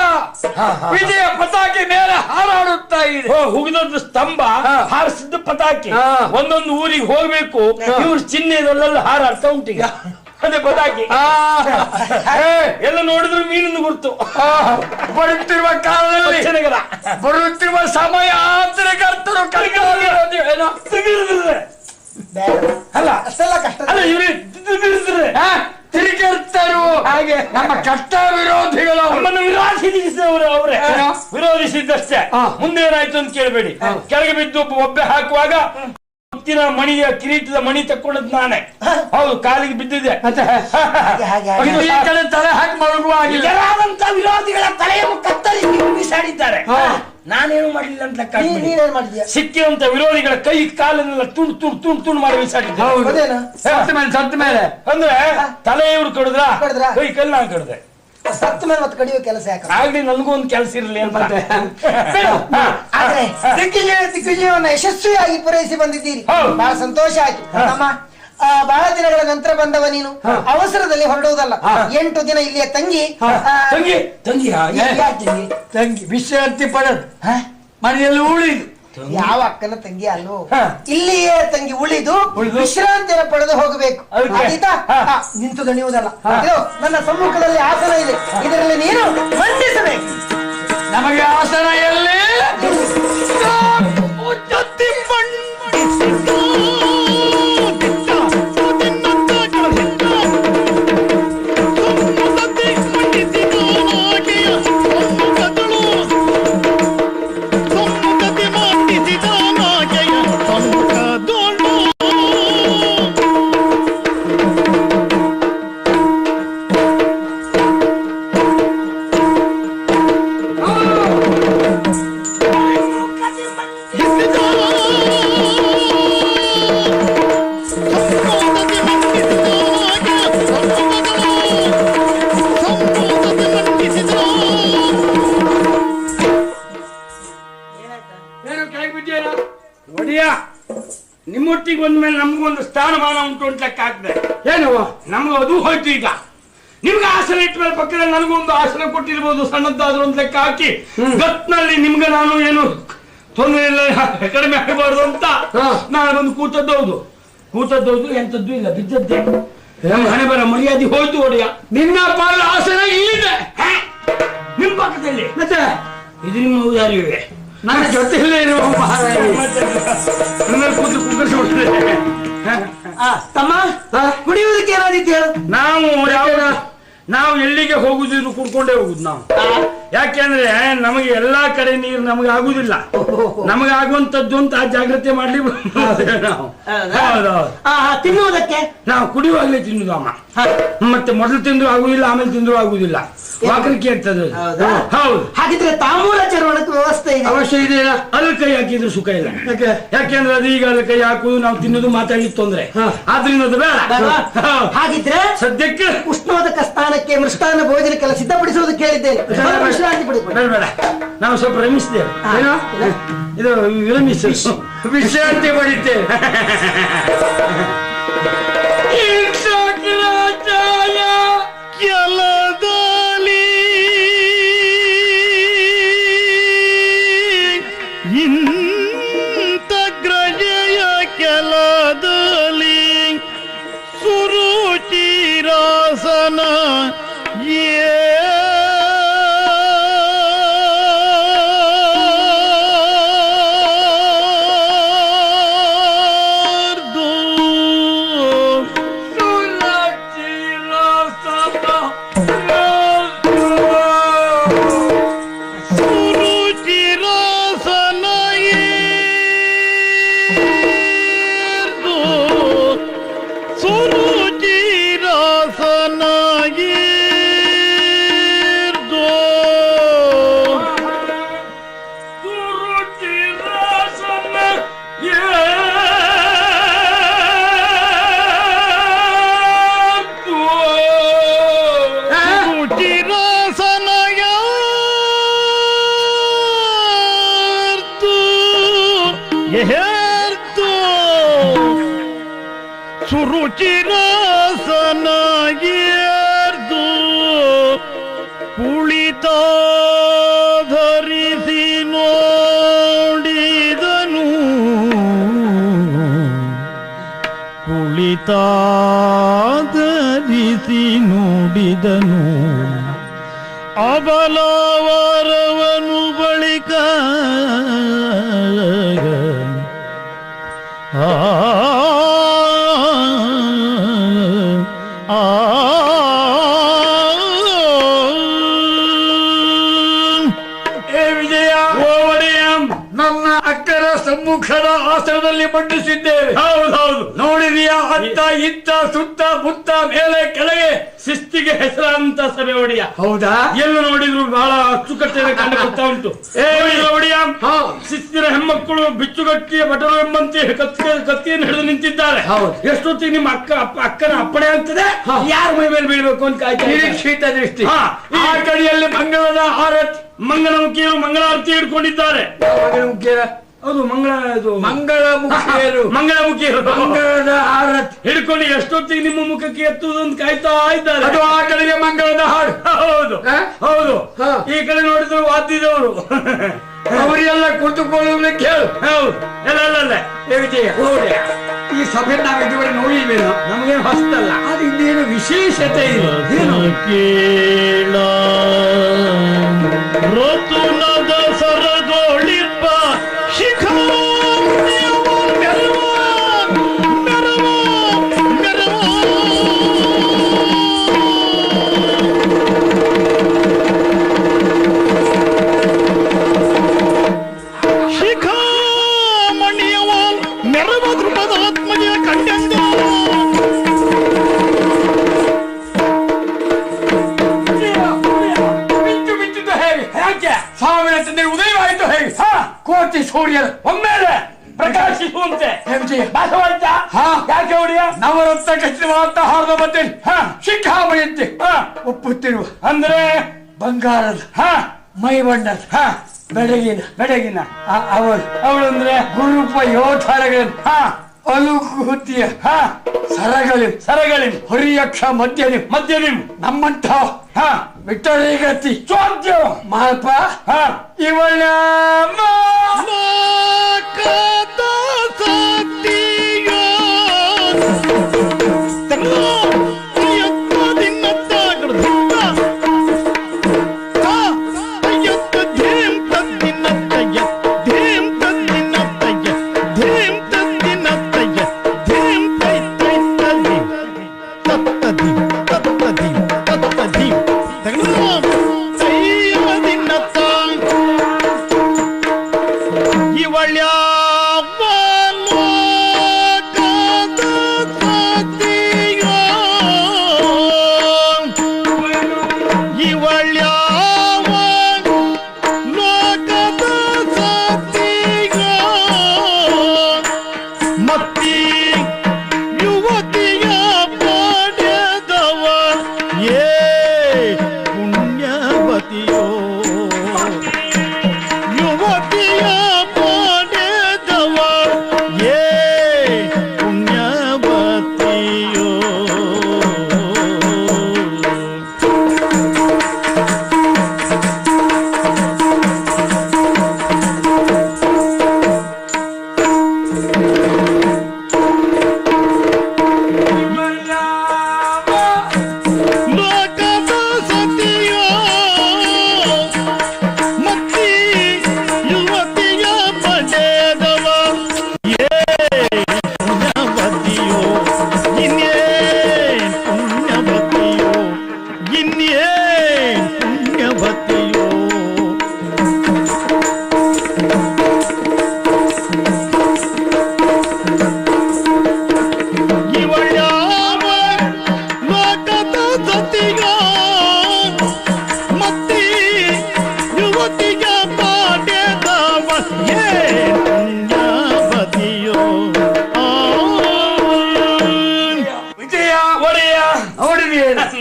ವಿಜಯ ಪತಾಕಿ ಮೇಲೆ ಹಾರಾಡುತ್ತಾ ಇದೆ. ಹುಗಿದದ್ದು ಸ್ತಂಭ, ಹಾರಿಸಿದ್ದು ಪತಾಕಿ. ಒಂದೊಂದು ಊರಿಗೆ ಹೋಗ್ಬೇಕು, ಇವ್ರು ಚಿಹ್ನೆದಲ್ಲೆಲ್ಲ ಹಾರಾಡ್ತಾ ಉಂಟೀಗ. ಅದೇ ಪತಾಕಿ ಎಲ್ಲ ನೋಡಿದ್ರು ಮೀನನ್ನು ಗುರ್ತು. ಬರುತ್ತಿರುವ ಕಾಲದಲ್ಲಿ ಬರುತ್ತಿರುವ ಸಮಯ ಆತರಕರ್ತರು ಅಲ್ಲ ಅಷ್ಟೆಲ್ಲ ಕಷ್ಟ ಅಲ್ಲ ಇವ್ರಿ ತಿರುಗಿರ್ತರು ಹಾಗೆ ನಮ್ಮ ಕಷ್ಟ ವಿರೋಧಿಗಳು ನಮ್ಮನ್ನು ವಿರೋಧಿಸಿದವರು ಅವರೇ ವಿರೋಧಿಸಿದ್ದಷ್ಟೇ. ಮುಂದೇನಾಯ್ತು ಅಂತ ಕೇಳಬೇಡಿ. ಕೆಳಗೆ ಬಿದ್ದು ಒಬ್ಬೆ ಹಾಕುವಾಗ ಮುತ್ತಿನ ಮಣಿಯ ಕಿರೀಟದ ಮಣಿ ತಕ್ಕೊಂಡದ್ ನಾನೇ. ಹೌದು, ಕಾಲಿಗೆ ಬಿದ್ದಿದೆ. ತಲೆ ಹಾಕಿ ಮಲಗುವ ವಿರೋಧಿಗಳ ತಲೆಯನ್ನು ಕತ್ತರಿಸಿ ಬಿಸಾಡಿದ್ದಾರೆ. ನಾನೇನು ಮಾಡಲಿಲ್ಲ ಅಂತ ಲೆಕ್ಕ. ಸಿಕ್ಕಿರುವಂತ ವಿರೋಧಿಗಳ ಕೈ ಕಾಲನ್ನೆಲ್ಲ ತುಂಡು ತುಂಡು ತುಂಡು ತುಂಡು ಮಾಡಿ ಬಿಸಾಡಿದ್ದಾರೆ. ಸತ್ತ ಮೇಲೆ ಅಂದ್ರೆ ತಲೆ ಇವ್ರು ಕಡಿದ್ರ, ಕೈ ಕಲ್ಲು ನಾನು ಕಡ್ದೆ. ಸತ್ತ ಮೇಲೆ ಮತ್ತೆ ಕಡಿಯೋ ಕೆಲಸ ಯಾಕೆ ಆಗ್ಲಿ ನನಗೂ ಒಂದು ಕೆಲಸ ಇರಲಿ ಅಂತ. ಆದ್ರೆ ದಿಗ್ವಿಜಯವನ್ನ ಯಶಸ್ವಿಯಾಗಿ ಪೂರೈಸಿ ಬಂದಿದ್ದೀರಿ, ಬಹಳ ಸಂತೋಷ ಆಯ್ತು. ನಮ್ಮ ಬಹಳ ದಿನಗಳ ನಂತರ ಬಂದವ ನೀನು, ಅವಸರದಲ್ಲಿ ಹೊರಡುವುದಲ್ಲ. 8 ದಿನ ಇಲ್ಲಿಯೇ ತಂಗಿ ತಂಗಿ ವಿಶ್ರಾಂತಿ ಪಡೆದು ಮನೆಯಲ್ಲಿ ಉಳಿದು ಯಾವ ಅಕ್ಕನ ತಂಗಿ ಅಲ್ವೋ, ಇಲ್ಲಿಯೇ ತಂಗಿ ಉಳಿದು ವಿಶ್ರಾಂತಿಯನ್ನು ಪಡೆದು ಹೋಗಬೇಕು. ಆಯ್ತಾ? ನಿಂತು ದಣಿಯುವುದಲ್ಲ. ಇದು ನನ್ನ ಸಮ್ಮುಖದಲ್ಲಿ ಆಸನ ಇದೆ, ಇದರಲ್ಲಿ ನೀನು ಮಂಡಿಸಬೇಕು. ನಮಗೆ ಆಸನ ಎಲ್ಲಿ? ನಿಮ್ಮೊಟ್ಟಿಗೆ ಬಂದ್ಮೇಲೆ ನಮ್ಗೊಂದು ಸ್ಥಾನಮಾನ ಉಂಟು ಅಂತ ಲೆಕ್ಕ ಹಾಕ್ದೆ. ಏನು ನಮ್ಗೆ ಅದು ಹೋಯ್ತು. ಈಗ ನಿಮ್ಗೆ ಆಸನ ಇಟ್ಟ ಮೇಲೆ ಪಕ್ಕದಲ್ಲಿ ನನಗೊಂದು ಆಸನ ಕೊಟ್ಟಿರ್ಬೋದು, ಸಣ್ಣದ್ದಾದ್ರೂ ಒಂದು ಲೆಕ್ಕ ಹಾಕಿ ಗತ್ನಲ್ಲಿ ನಿಮ್ಗೆ ನಾನು ಏನು ತೊಂದರೆ ಇಲ್ಲ, ಕಡಿಮೆ ಆಗಬಾರ್ದು ಅಂತ ನಾನು ಬಂದು ಕೂತದ್ದೌದು ಎಂತದ್ದು ಇಲ್ಲ, ಬಿದ್ದದ್ದೇ. ಹಣೆ ಬರ ಮರ್ಯಾದೆ ಹೋಯ್ತು. ಒಡೆಯ ನಿನ್ನ ಪಾಲ ಆಸನ ಇಲ್ಲಿದೆ, ನಿಮ್ ಪಕ್ಕದಲ್ಲಿ. ಮತ್ತೆ ಇದು ನಿಮ್ಮ ಔದಾರ್ಯವೇ. ನನ್ನ ಜೊತೆಯಲ್ಲೇ ಇರುವ ಕೂತು ಕುಕ್ಕರಿಸಿ ತಮ್ಮ ಕುಡಿಯುವುದಕ್ಕೆ ಏನಾದಿತ್ತು ಹೇಳು. ನಾವು ಎಲ್ಲಿಗೆ ಹೋಗುದಿದ್ರು ಕುಡ್ಕೊಂಡೇ ಹೋಗುದು ನಾವು. ಯಾಕೆಂದ್ರೆ ನಮಗೆ ಎಲ್ಲಾ ಕಡೆ ನೀರು ನಮಗೆ ಆಗುದಿಲ್ಲ. ನಮಗೆ ಆಗುವಂತದ್ದು ಅಂತ ಜಾಗ್ರತೆ ಮಾಡ್ಲಿ ನಾವು. ತಿನ್ನುವುದಕ್ಕೆ ನಾವು ಕುಡಿಯುವಾಗಲೇ ತಿನ್ನುದು ಅಮ್ಮ. ಮತ್ತೆ ಮೊದಲು ತಿಂದ್ರು ಆಗುದಿಲ್ಲ, ಆಮೇಲೆ ತಿಂದ್ರು ಆಗುದಿಲ್ಲ, ವಾಕರಿಕೆ ಆಗ್ತದೆ. ಹೌದು. ಹಾಗಿದ್ರೆ ತಾಂಬೂಲ ಚರ್ವಣಕ್ಕೆ ವ್ಯವಸ್ಥೆ ಇದೆ, ಅವಶ್ಯ ಇದೆ. ಅದ್ರ ಕೈ ಹಾಕಿದ್ರೆ ಸುಖ ಇಲ್ಲ. ಯಾಕೆಂದ್ರೆ ಅದು ಈಗ ಅದ್ರ ಕೈ ಹಾಕುದು, ನಾವು ತಿನ್ನೋದು ಮಾತಾಡಿ ತೊಂದ್ರೆ. ಆದ್ರಿಂದ ಅದು ಬೇಡ. ಹಾಗಿದ್ರೆ ಸದ್ಯಕ್ಕೆ ಉಷ್ಣೋದಕ ಸ್ಥಾನಕ್ಕೆ ಮೃಷ್ಟಾನ್ನ ಭೋಜನಕ್ಕೆಲ್ಲ ಸಿದ್ಧಪಡಿಸುವುದಕ್ಕೆ ಹೇಳಿದ್ದೇನೆ. ವಿಶ್ರಾಂತಿ ಪಡಿಕೊಳ್ಳಿ. ಬೇಡ, ನಾವು ಸ್ವಲ್ಪ ರಮಿಸ್ತೇವೆ. ಇದು ವಿಶ್ರಾಂತಿ ಪಡಿತೇವೆ. ಕೆಲದಲ್ಲಿ ಇಂತ ಗ್ರಜಯ ಕೆಲದಲ್ಲಿ ಸುರುಚಿರಾಸನ ಸುರುಚಿರಾಸನಾಗಿರ್ದು ಕುಳಿತ ಧರಿಸಿ ನೋಡಿದನು, ಕುಳಿತ ಧರಿಸಿ ನೋಡಿದನು. ಅಬಲವರವನು ಬಳಿಕ ಆ ಬಡ್ಡಿಸಿದ್ದೇವೆ. ಹೌದೌದು. ನೋಡಿದೀಯಾ? ಅತ್ತ ಇತ್ತ ಸುತ್ತ ಮುತ್ತ ಮೇಲೆ ಕೆಳಗೆ ಶಿಸ್ತಿಗೆ ಹೆಸರಾಂತ ಸಭೆ ಒಡೆಯ. ಹೌದಾ? ಎಲ್ಲ ನೋಡಿದ್ರು ಬಹಳ ಅಚ್ಚುಕಟ್ಟೆ ಕಂಡು ಬರ್ತಾ ಉಂಟು. ಒಡೆಯ, ಶಿಸ್ತಿನ ಹೆಣ್ಮಕ್ಕಳು ಬಿಚ್ಚುಗಟ್ಟಿಯ ಭಟರು ಎಂಬಂತೆ ಕತ್ತಿಯನ್ನು ಹಿಡಿದು ನಿಂತಿದ್ದಾರೆ. ಎಷ್ಟೊತ್ತಿಗೆ ನಿಮ್ಮ ಅಕ್ಕನ ಅಪ್ಪಣೆ ಆಗ್ತದೆ, ಯಾರ ಮೈ ಮೇಲೆ ಬೀಳ್ಬೇಕು ಅಂತ ಕಾಯ್ತಾ ಶೀತ ದೃಷ್ಟಿ. ಆ ಕಡೆಯಲ್ಲಿ ಮಂಗಳದ ಆರತಿ, ಮಂಗಳಮುಖಿಯರು ಮಂಗಳಾರತಿ ಹಿಡ್ಕೊಂಡಿದ್ದಾರೆ. ಹೌದು, ಮಂಗಳಮುಖಿಯರು ಮಂಗಳದ ಆರತಿ ಹಿಡ್ಕೊಂಡು ಎಷ್ಟೊತ್ತಿಗೆ ನಿಮ್ಮ ಮುಖಕ್ಕೆ ಎತ್ತುವುದು ಅಂತ ಕಾಯ್ತಾ ಇದ್ದಾರೆ. ಅದು ಆ ಕಡೆಗೆ ಮಂಗಳದ ಹಾಡು. ಹೌದು ಹೌದು. ಈ ಕಡೆ ನೋಡಿದ್ರು ವಾದ್ಯದವರು ಅವರೆಲ್ಲ ಕುಳಿತುಕೊಳ್ಳಲಿಕ್ಕೆ ಹೇಳು. ಹೌದು, ಎಲ್ಲ ಈ ಸಭೆ ನಾವು ಇದುವರೆಗೆ ನೋಡಿಲ್ವೇನೋ, ನಮಗೇನು ಹೊಸದಲ್ಲ. ಅದು ಇನ್ನೇನು ವಿಶೇಷತೆ ಇದೆ. ಕೇಳ ಋತುನದ ಸರದೋಳಿರ್ಪ ಶಿಖ ಉದಯವಾಯಿತು ಹೇಗೆ? ಕೋಟಿ ಸೂರ್ಯರು ಒಮ್ಮೆಲೆ ಪ್ರಕಾಶಿಸುವಂತೆ ಬಸವಜ್ಜ ಯಾಕೆ ಹೊಡೆಯ ನವರತ್ನ ಖಚಿತವಾದ ಹಾರದ ಮಧ್ಯೆ ಶಿಖಾಮಣಿಯಂತೆ ಒಪ್ಪುತ್ತಿರುವ ಅಂದ್ರೆ ಬಂಗಾರದ ಮೈ ಬಣ್ಣದ ಬೆಡಗಿನ ಅವಳು ಅಂದ್ರೆ ಗುರುಪ ಯೋಧರಗಳನ್ನು ಅಲುಕೂತಿಯ ಸರಗಳಿನ ಹೊರಿಯಕ್ಷ ಮಧ್ಯನಿಂ ನಮ್ಮಂತ ವಿಠಲಗತಿ ಚೋದ್ಯ ಮಾಲ್ಪ ಇವಳ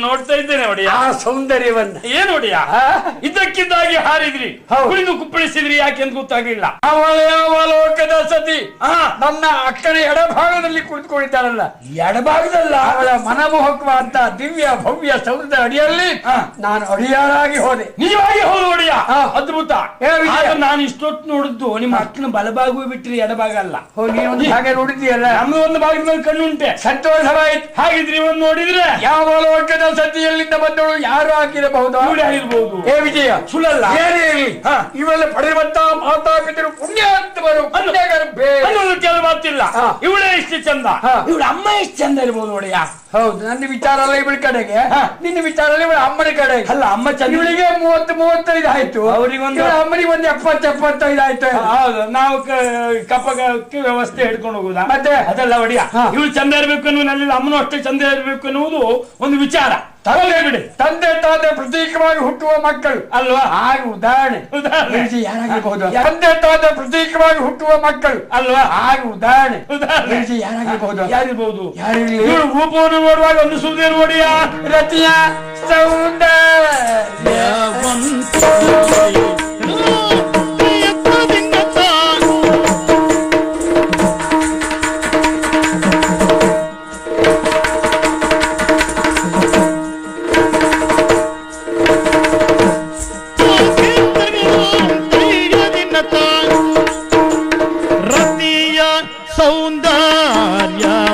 ನೋಡ್ತಾ ಇದ್ದೇನೆ ನೋಡಿ ಆ ಸೌಂದರ್ಯವನ್ನ. ಏನ್ ನೋಡಿಯ ಇದಕ್ಕಿದ್ದಾಗಿ ಹಾರಿದ್ರಿ, ಕುಳಿದು ಕುಪ್ಪಳಿಸಿದ್ರಿ, ಯಾಕೆ ಅಂತ ಗೊತ್ತಾಗ್ಲಿಲ್ಲ. ಅವಲೋಕದ ಸತಿ ನನ್ನ ಅಕ್ಕನ ಎಡಭಾಗದಲ್ಲಿ ಕುಳಿತುಕೊಂಡಿದ್ದಾಳಲ್ಲ, ಎಡಭಾಗದಲ್ಲ ಅವಳ ಮನಮೋಹಕವಾದ ದಿವ್ಯ ಭವ್ಯ ಸೌಂದರ್ಯ ಅಡಿಯಲ್ಲಿ ನಾನು ಅಡಿಯಾರಾಗಿ ಹೋದೆ. ನೀವಾಗಿ ಹೋದ ಒಡೆಯ, ಅದ್ಭುತ. ನಾನು ಇಷ್ಟೊತ್ತು ನೋಡಿದ್ದು ನಿಮ್ಮ ಅಕ್ಕನ ಬಲಭಾಗವೇ ಬಿಟ್ಟರೆ ಎಡಭಾಗ ಅಲ್ಲ. ನೀವೊಂದು ಹಾಗೆ ನೋಡಿದ್ದೀಯಲ್ಲ, ನಮ್ದು ಒಂದು ಭಾಗದ ಮೇಲೆ ಕಣ್ಣು ಉಂಟೆ. ಸಂತೋಷವಾಯ್ತು. ಹಾಗಿದ್ರಿ ಒಂದು ನೋಡಿದ್ರೆ ಯಾವ ಭೂಲೋಕದ ಸತಿಯಲ್ಲಿಂದ ಬಂದವಳು ಯಾರು ಆಗಿರಬಹುದು? ಇವಳೇ ಆಗಿರ್ಬೋದು. ಏ ವಿಜಯ, ಸುಳ್ಳಲ್ಲ. ಏನೇ ಇರಲಿ, ಇವಳೆಲ್ಲ ಪಡೆಯುವಂತಹ ಮಾತಾಪಿತರು ಪುಣ್ಯಾತ್ಮರು, ಪುಣ್ಯಗರ್ಭೆ ಅನ್ನೋದು ಕೆಲವು ಮಾತಿಲ್ಲ. ಇವಳೇ ಇಷ್ಟು ಚಂದ, ಇವಳ ಅಮ್ಮ ಎಷ್ಟು ಚಂದ ಇರ್ಬೋದು ನೋಡಿಯ. ಹೌದು, ನನ್ನ ವಿಚಾರ ಅಲ್ಲ ಇವಳ ಕಡೆಗೆ, ನಿನ್ನ ವಿಚಾರ ಅಲ್ಲ ಇವಳ ಅಮ್ಮನ ಕಡೆಗೆ. ಅಲ್ಲ, ಅಮ್ಮ ಚಂದ. ಇವಳಿಗೆ 30-35 ಆಯ್ತು, ಅವರಿಗೊಂದು ಅಮ್ಮನಿಗೆ ಒಂದು 70-75 ಆಯ್ತು. ಹೌದು, ನಾವು ಕಪ್ಪಕ್ಕೆ ವ್ಯವಸ್ಥೆ ಹಿಡ್ಕೊಂಡು ಹೋಗುದಾ? ಮತ್ತೆ ಅದೆಲ್ಲ ಒಡಿಯ. ಇವಳು ಚಂದ ಇರ್ಬೇಕು ಅನ್ನೋದು, ಅಮ್ಮನೂ ಅಷ್ಟೇ ಚಂದ ಇರ್ಬೇಕು ಅನ್ನುವುದು ಒಂದು ವಿಚಾರ. ತಗೊಳ್ಳೇ ಬಿಡಿ. ತಂದೆ ತಾತೆ ಪ್ರತೀಕವಾಗಿ ಹುಟ್ಟುವ ಮಕ್ಕಳು ಅಲ್ವಾ? ಆಗ ಉದಾಹರಣೆ ಯಾರಾಗಿರ್ಬಹುದು? ತಂದೆ ತಾತೆ ಪ್ರತೀಕವಾಗಿ ಹುಟ್ಟುವ ಮಕ್ಕಳು ಅಲ್ವಾ? ಆಗ ಉದಾಹರಣೆ ಯಾರಾಗಿರ್ಬಹುದು? ಯಾರಿರ್ಬಹುದು? ಯಾರಿರ್ಲಿ? ಇವಳು ರೂಪವನ್ನು ನೋಡುವಾಗ ಒಂದು ಸುದ್ದಿ ನೋಡಿಯ ರತಿಯ ಸೌಂದರ್ಯ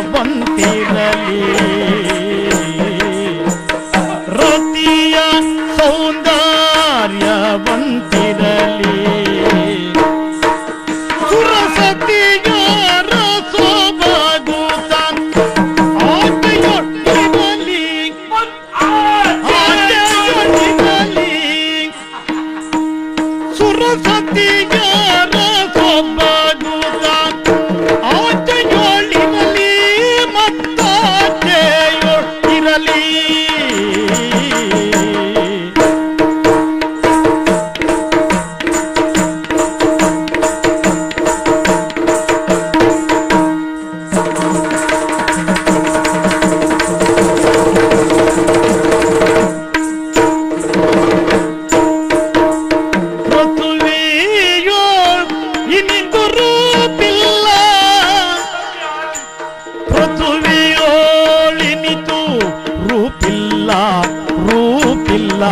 ಸೌಂದರ್ಯವಂತಿರಲಿ, ರತಿಯ ಸೌಂದರ್ಯವಂತಿರಲಿ, ಸುರಸತಿಯರ ಸೊಬಗುತ ಆಕೆಯೊಟ್ಟಿರಲಿ, ಆಕೆಯೊಟ್ಟಿರಲಿ, ಸುರಸತಿಯರ ಸೊಬಗುತ ಆಚೆಯೊಳಿರಲಿ, ಮತ್ತಾಚೆಯೊಟ್ಟಿರಲಿ. ಪೃಥ್ವಿಯೋ ಇನಿತು ರೂಪಿಲ್ಲ, ಪೃಥ್ವಿಯೋಳಿನಿತು ರೂಪಿಲ್ಲ, ರೂಪಿಲ್ಲ,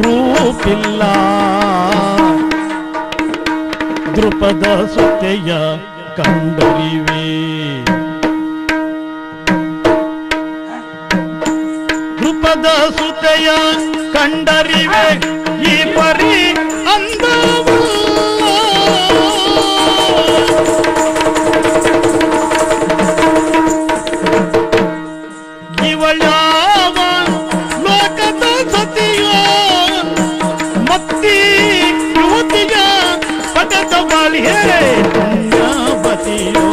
ರೂಪಿಲ್ಲ. ದೃಪದ ಸುತೆಯ ಕಂಡರಿವೆ, ದೃಪದ ಸುತೆಯ ಕಂಡರಿವೆ, ಈ ಪರಿ ಅಂದವಲ್ಲ. ಇವಳ್ಯಾವ ಲೋಕದ ಸತಿಯೋ, ಮತ್ತಿ ಯುವತಿಯ ಪದದ ಬಾಳಿಯೇ ಪುಣ್ಯವತಿಯೋ.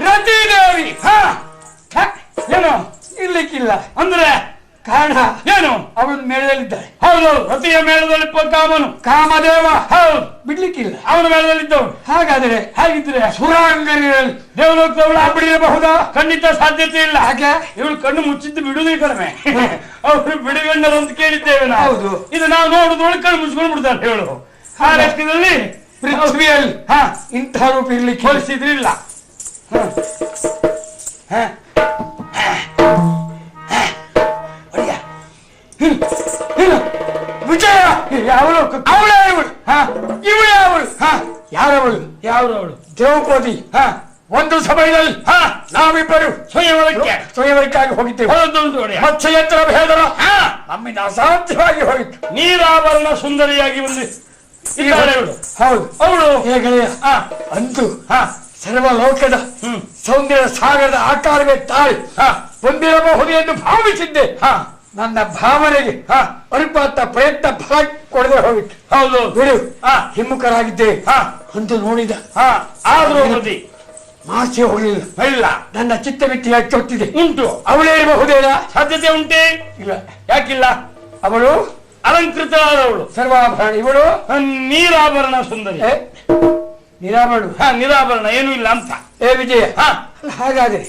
ರತಿದೇವಿ ಏನು ಇರ್ಲಿಕ್ಕಿಲ್ಲ ಅಂದ್ರೆ ಕಾರಣ ಏನು? ಅವನು ಮೇಳದಲ್ಲಿದ್ದಾಳೆ. ಹೌದು, ರತಿಯ ಮೇಳದಲ್ಲಿ ಕಾಮನು ಕಾಮದೇವ ಹೌದು ಬಿಡ್ಲಿಕ್ಕಿಲ್ಲ, ಅವನ ಮೇಳದಲ್ಲಿದ್ದವನು. ಹಾಗಾದರೆ ಹಾಗಿದ್ರೆ ಸುರಾಂಗನಿರಲ್ಲಿ ದೇವಲೋಕದವಳು ಬಿಡಬಹುದಾ? ಖಂಡಿತ ಸಾಧ್ಯತೆ ಇಲ್ಲ. ಹಾಗೆ ಇವಳು ಕಣ್ಣು ಮುಚ್ಚಿದ್ದು ಬಿಡುವುದೇ ಕಡಿಮೆ. ಅವರು ಬಿಡುಗಣ್ಣರು ಅಂತ ಕೇಳಿದ್ದೇವೆ ನಾವು. ಹೌದು. ಇದು ನಾವು ನೋಡುದೊಳಗೆ ಕಣ್ಣು ಮುಚ್ಕೊಂಡು ಬಿಡ್ತಾರೆ ಹೇಳು. ಆ ಲೆಕ್ಕದಲ್ಲಿ ಪೃಥ್ವಿಯಲ್ಲಿ ಇಂತಹ ರೂಪ ಇರ್ಲಿಕ್ಕೆ ಹೋಲಿಸಿದ್ರಿಲ್ಲ. ವಿಜಯ ಯಾವಳು? ಅವಳೇ ಇವಳು. ಇವಳು ಯಾವಳು? ಯಾರವಳು? ಯಾವ್ರವಳು? ದ್ರೌಪದಿ. ಒಂದು ಸಮಯದಲ್ಲಿ ನಾವಿಬ್ಬರು ಸ್ವಯಂವರಕ್ಕಾಗಿ ಹೋಗಿದ್ದೇವೆ. ಮತ್ಸ್ಯಯಂತ್ರ ಭೇದನ ನಮ್ಮಿಂದ ಅಸಾಧ್ಯವಾಗಿ ಹೋಗಿತ್ತು. ನೀರಾಭರಣ ಸುಂದರಿಯಾಗಿ ಬಂದು ಹೌದು, ಅವಳು ಹೇಗೆ ಅಂತೂ ಸರ್ವ ಲೋಕದ ಸೌಂದರ್ಯ ಸಾಗರದ ಆಕಾರವೇ ತಾಳಿ ಬಂದಿರಬಹುದು ಎಂದು ಭಾವಿಸಿದ್ದೆ. ನನ್ನ ಭಾವನೆಗೆ ಅಲ್ಪಾತ ಪ್ರಯತ್ನ ಫಲ ಕೊಡದೆ ಹೋಗಿತ್ತು. ಹೌದು ಬಿಡು, ಹಿಮ್ಮುಖರಾಗಿದ್ದೇವೆ ಅಂತೂ ನೋಡಿದ. ಆದ್ರೂ ಮಾಸೆ ಹೋಗಲಿಲ್ಲ. ಇಲ್ಲ, ನನ್ನ ಚಿತ್ತ ಬಿಟ್ಟು ಹೆಚ್ಚೊಟ್ಟಿದೆ. ಉಂಟು. ಅವಳೇ ಇರಬಹುದೇನಾ? ಸಾಧ್ಯತೆ ಉಂಟೇ? ಇಲ್ಲ. ಯಾಕಿಲ್ಲ? ಅವಳು ಅಲಂಕೃತರಾದವಳು, ಸರ್ವಾಭರಣ. ಇವಳು ನೀರಾಭರಣ ಸುಂದರಿ. ನಿರಾಭರಣ. ನಿರಾಭರಣ ಏನೂ ಇಲ್ಲ ಅಂತ. ಏ ವಿಜಯ, ಹಾಗಾದ್ರೆ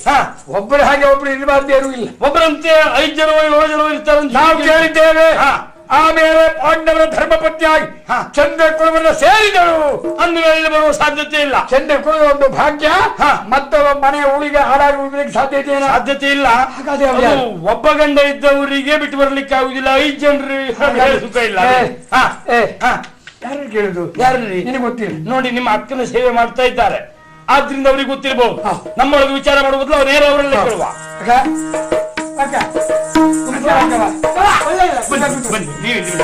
ಒಬ್ಬರು ಹಾಗೆ ಒಬ್ರು ಇರಬಾರ್ದು, ಏನೂ ಇಲ್ಲ. ಒಬ್ಬರಂತೆ 5 ಜನ 7 ಜನ ಇರ್ತಾರೆ ನಾವು ಕೇಳಿದ್ದೇವೆ. ಆಮೇಲೆ ಪಾಂಡವರ ಧರ್ಮಪತ್ನಿಯಾಗಿ ಚಂದ್ರಕುಲವನ್ನು ಸೇರಿದಳು. ಅಂದುಗಳಲ್ಲಿ ಬರುವ ಸಾಧ್ಯತೆ ಇಲ್ಲ. ಚಂದ್ರಕುಲದ ಒಂದು ಭಾಗ್ಯ ಮತ್ತೊಬ್ಬ ಮನೆಯ ಉಳಿಗೆ ಹಾಳಾಗುವುದಕ್ಕೆ ಸಾಧ್ಯತೆ ಸಾಧ್ಯತೆ ಇಲ್ಲ. ಹಾಗಾದ್ರೆ ಒಬ್ಬ ಗಂಡ ಇದ್ದವರಿಗೆ ಬಿಟ್ಟು ಬರ್ಲಿಕ್ಕೆ ಆಗುದಿಲ್ಲ. 5 ಜನರು ಸುಖ ಇಲ್ಲ. ಯಾರು ಕೇಳುದು? ಯಾರ್ರಿ? ನಿನಗೆ ಗೊತ್ತಿಲ್ಲ. ನೋಡಿ, ನಿಮ್ಮ ಅಕ್ಕನ ಸೇವೆ ಮಾಡ್ತಾ ಇದ್ದಾರೆ. ಆದ್ರಿಂದ ಅವ್ರಿಗೆ ಗೊತ್ತಿರಬಹುದು. ನಮ್ಮೊಳಗೆ ವಿಚಾರ ಮಾಡುವುದಿಲ್ಲ, ಅವ್ರು ನೇರ ಅವರಲ್ಲೇ ಕೇಳುವ. ಬನ್ನಿ, ನೀವು ಇಲ್ಲಿ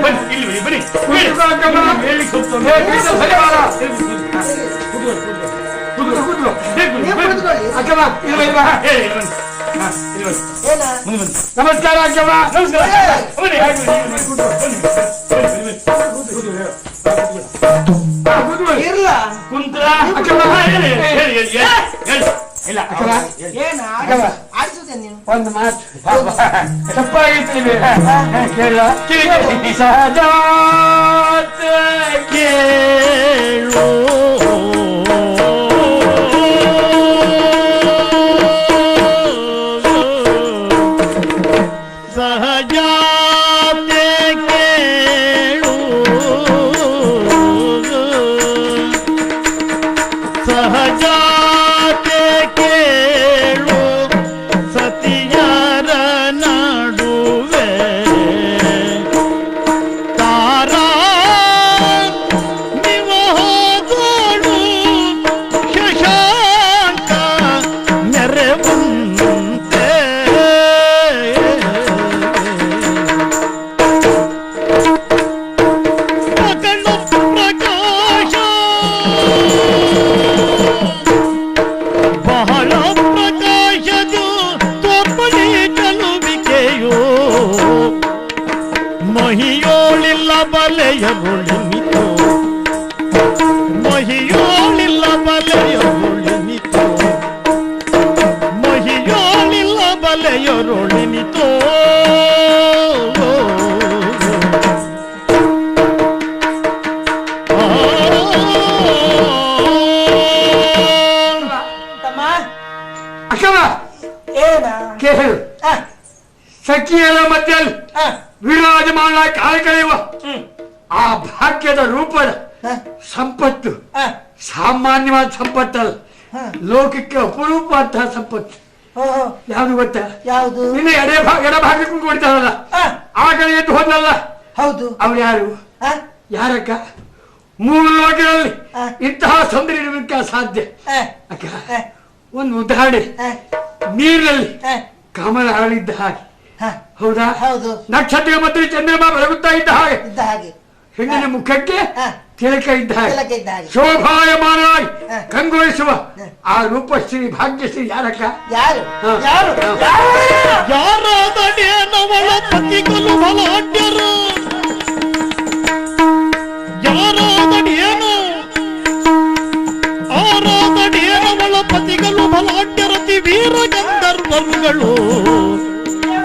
ಬನ್ನಿ, ಇಲ್ಲಿ ಬನ್ನಿ, ನಮಸ್ಕಾರ ಅಕ್ಕಮ್ಮ. ಇರ್ಲ ಕುಂತ್ರ ಇಲ್ಲ ಆಡ್ಸುತ್ತೆ ನೀನು ಒಂದು ಮಾತು ತಪ್ಪಾಗಿರ್ತೀವಿ ಕೇಳ ಸಹಜ ಕೇಳು ಸಹಜಾತೆ ಕೇಳು ಸಹಜಾತೆ ಕೇಳು ಸತಿಯರ ನಡುವೆ ತಾರಾ ನಿವಹಗಳು ಶಶಾಂಕ ನೆರೆವಂತೆ ಮಗಳು ಪ್ರಕಾಶ ಬಹಳ ಪ್ರಕಾಶದು ತೋರ್ಪಡಿ ಚಲುವಿಕೆಯೋ ಮಹಿಯೋಳಿಲ್ಲ ಬಲೆಯರುಳಿಮಿತು ಮಹಿಯೋಳಿಲ್ಲ ಬಲೆಯರುಳಿಮಿತು ಮಹಿಯೋಳಿಲ್ಲ ಬಲೆಯರುಳಿಮಿತೋ ತಮ್ಮ ಅಕ್ಕಮ್ಮ ಏನ ಕೇಳು ಸಖಿಯರ ಮಧ್ಯದಲ್ಲಿ ವಿರಾಜಮಾನ ಕಾಲ ಕಳೆಯುವ ಆ ಭಾಗ್ಯದ ರೂಪದ ಸಂಪತ್ತು ಸಾಮಾನ್ಯವಾದ ಸಂಪತ್ತಲ್ಲ, ಲೋಕಕ್ಕೆ ಅಪರೂಪವಾದಂತಹ ಸಂಪತ್ತು. ಯಾವುದು ಗೊತ್ತಾ? ಯಾವುದು? ನಿನ್ನೆ ಎಡಭಾಗಕ್ಕೂ ಕೊಡ್ತಾರಲ್ಲ, ಆ ಕಡೆ ಎದ್ದು ಹೋದಲ್ಲ, ಹೌದು. ಅವ್ರು ಯಾರು? ಯಾರಕ್ಕ? ಮೂರು ಲೋಕಗಳಲ್ಲಿ ಇಂತಹ ಸೌಂದರ್ಯ ಇರಲಿಕ್ಕೆ ಅಸಾಧ್ಯ. ಅಕ್ಕ, ಒಂದು ಉದಾಹರಣೆ, ನೀರಿನಲ್ಲಿ ಕಮಲ ಅರಳಿದ್ದ ಹಾಗೆ, ಹೌದಾ? ಹೌದು. ನಕ್ಷತ್ರ ಮತ್ತು ಚಂದ್ರಮ ಬೆಳಗುತ್ತಾ ಇದ್ದ ಹಾಗೆ, ಇದ್ದ ಹಾಗೆ ಹೆಣ್ಣಿನ ಮುಖಕ್ಕೆ ತಿಲಕ ಇದ್ದ ಹಾಗೆ, ತಿಲಕ ಇದ್ದ ಹಾಗೆ, ಶೋಭಾಯಮಾನವಾಗಿ ಕಂಗೊಳಿಸುವ ಆ ರೂಪಶ್ರೀ ಭಾಗ್ಯಶ್ರೀ ಯಾರಕ್ಕ? ಯಾರು? ಹ. ಯಾರು? ಯಾರಾದಡೇನವಳ ಪತಿಗಳು ಬಲಾಢ್ಯರು ಯಾರಾದಡೇನು ಆರಾದಡೇನವಳ ಪತಿಗಳು ಬಲಾಢ್ಯರತಿ ವೀರ ಗಂಧರ್ವರುಗಳು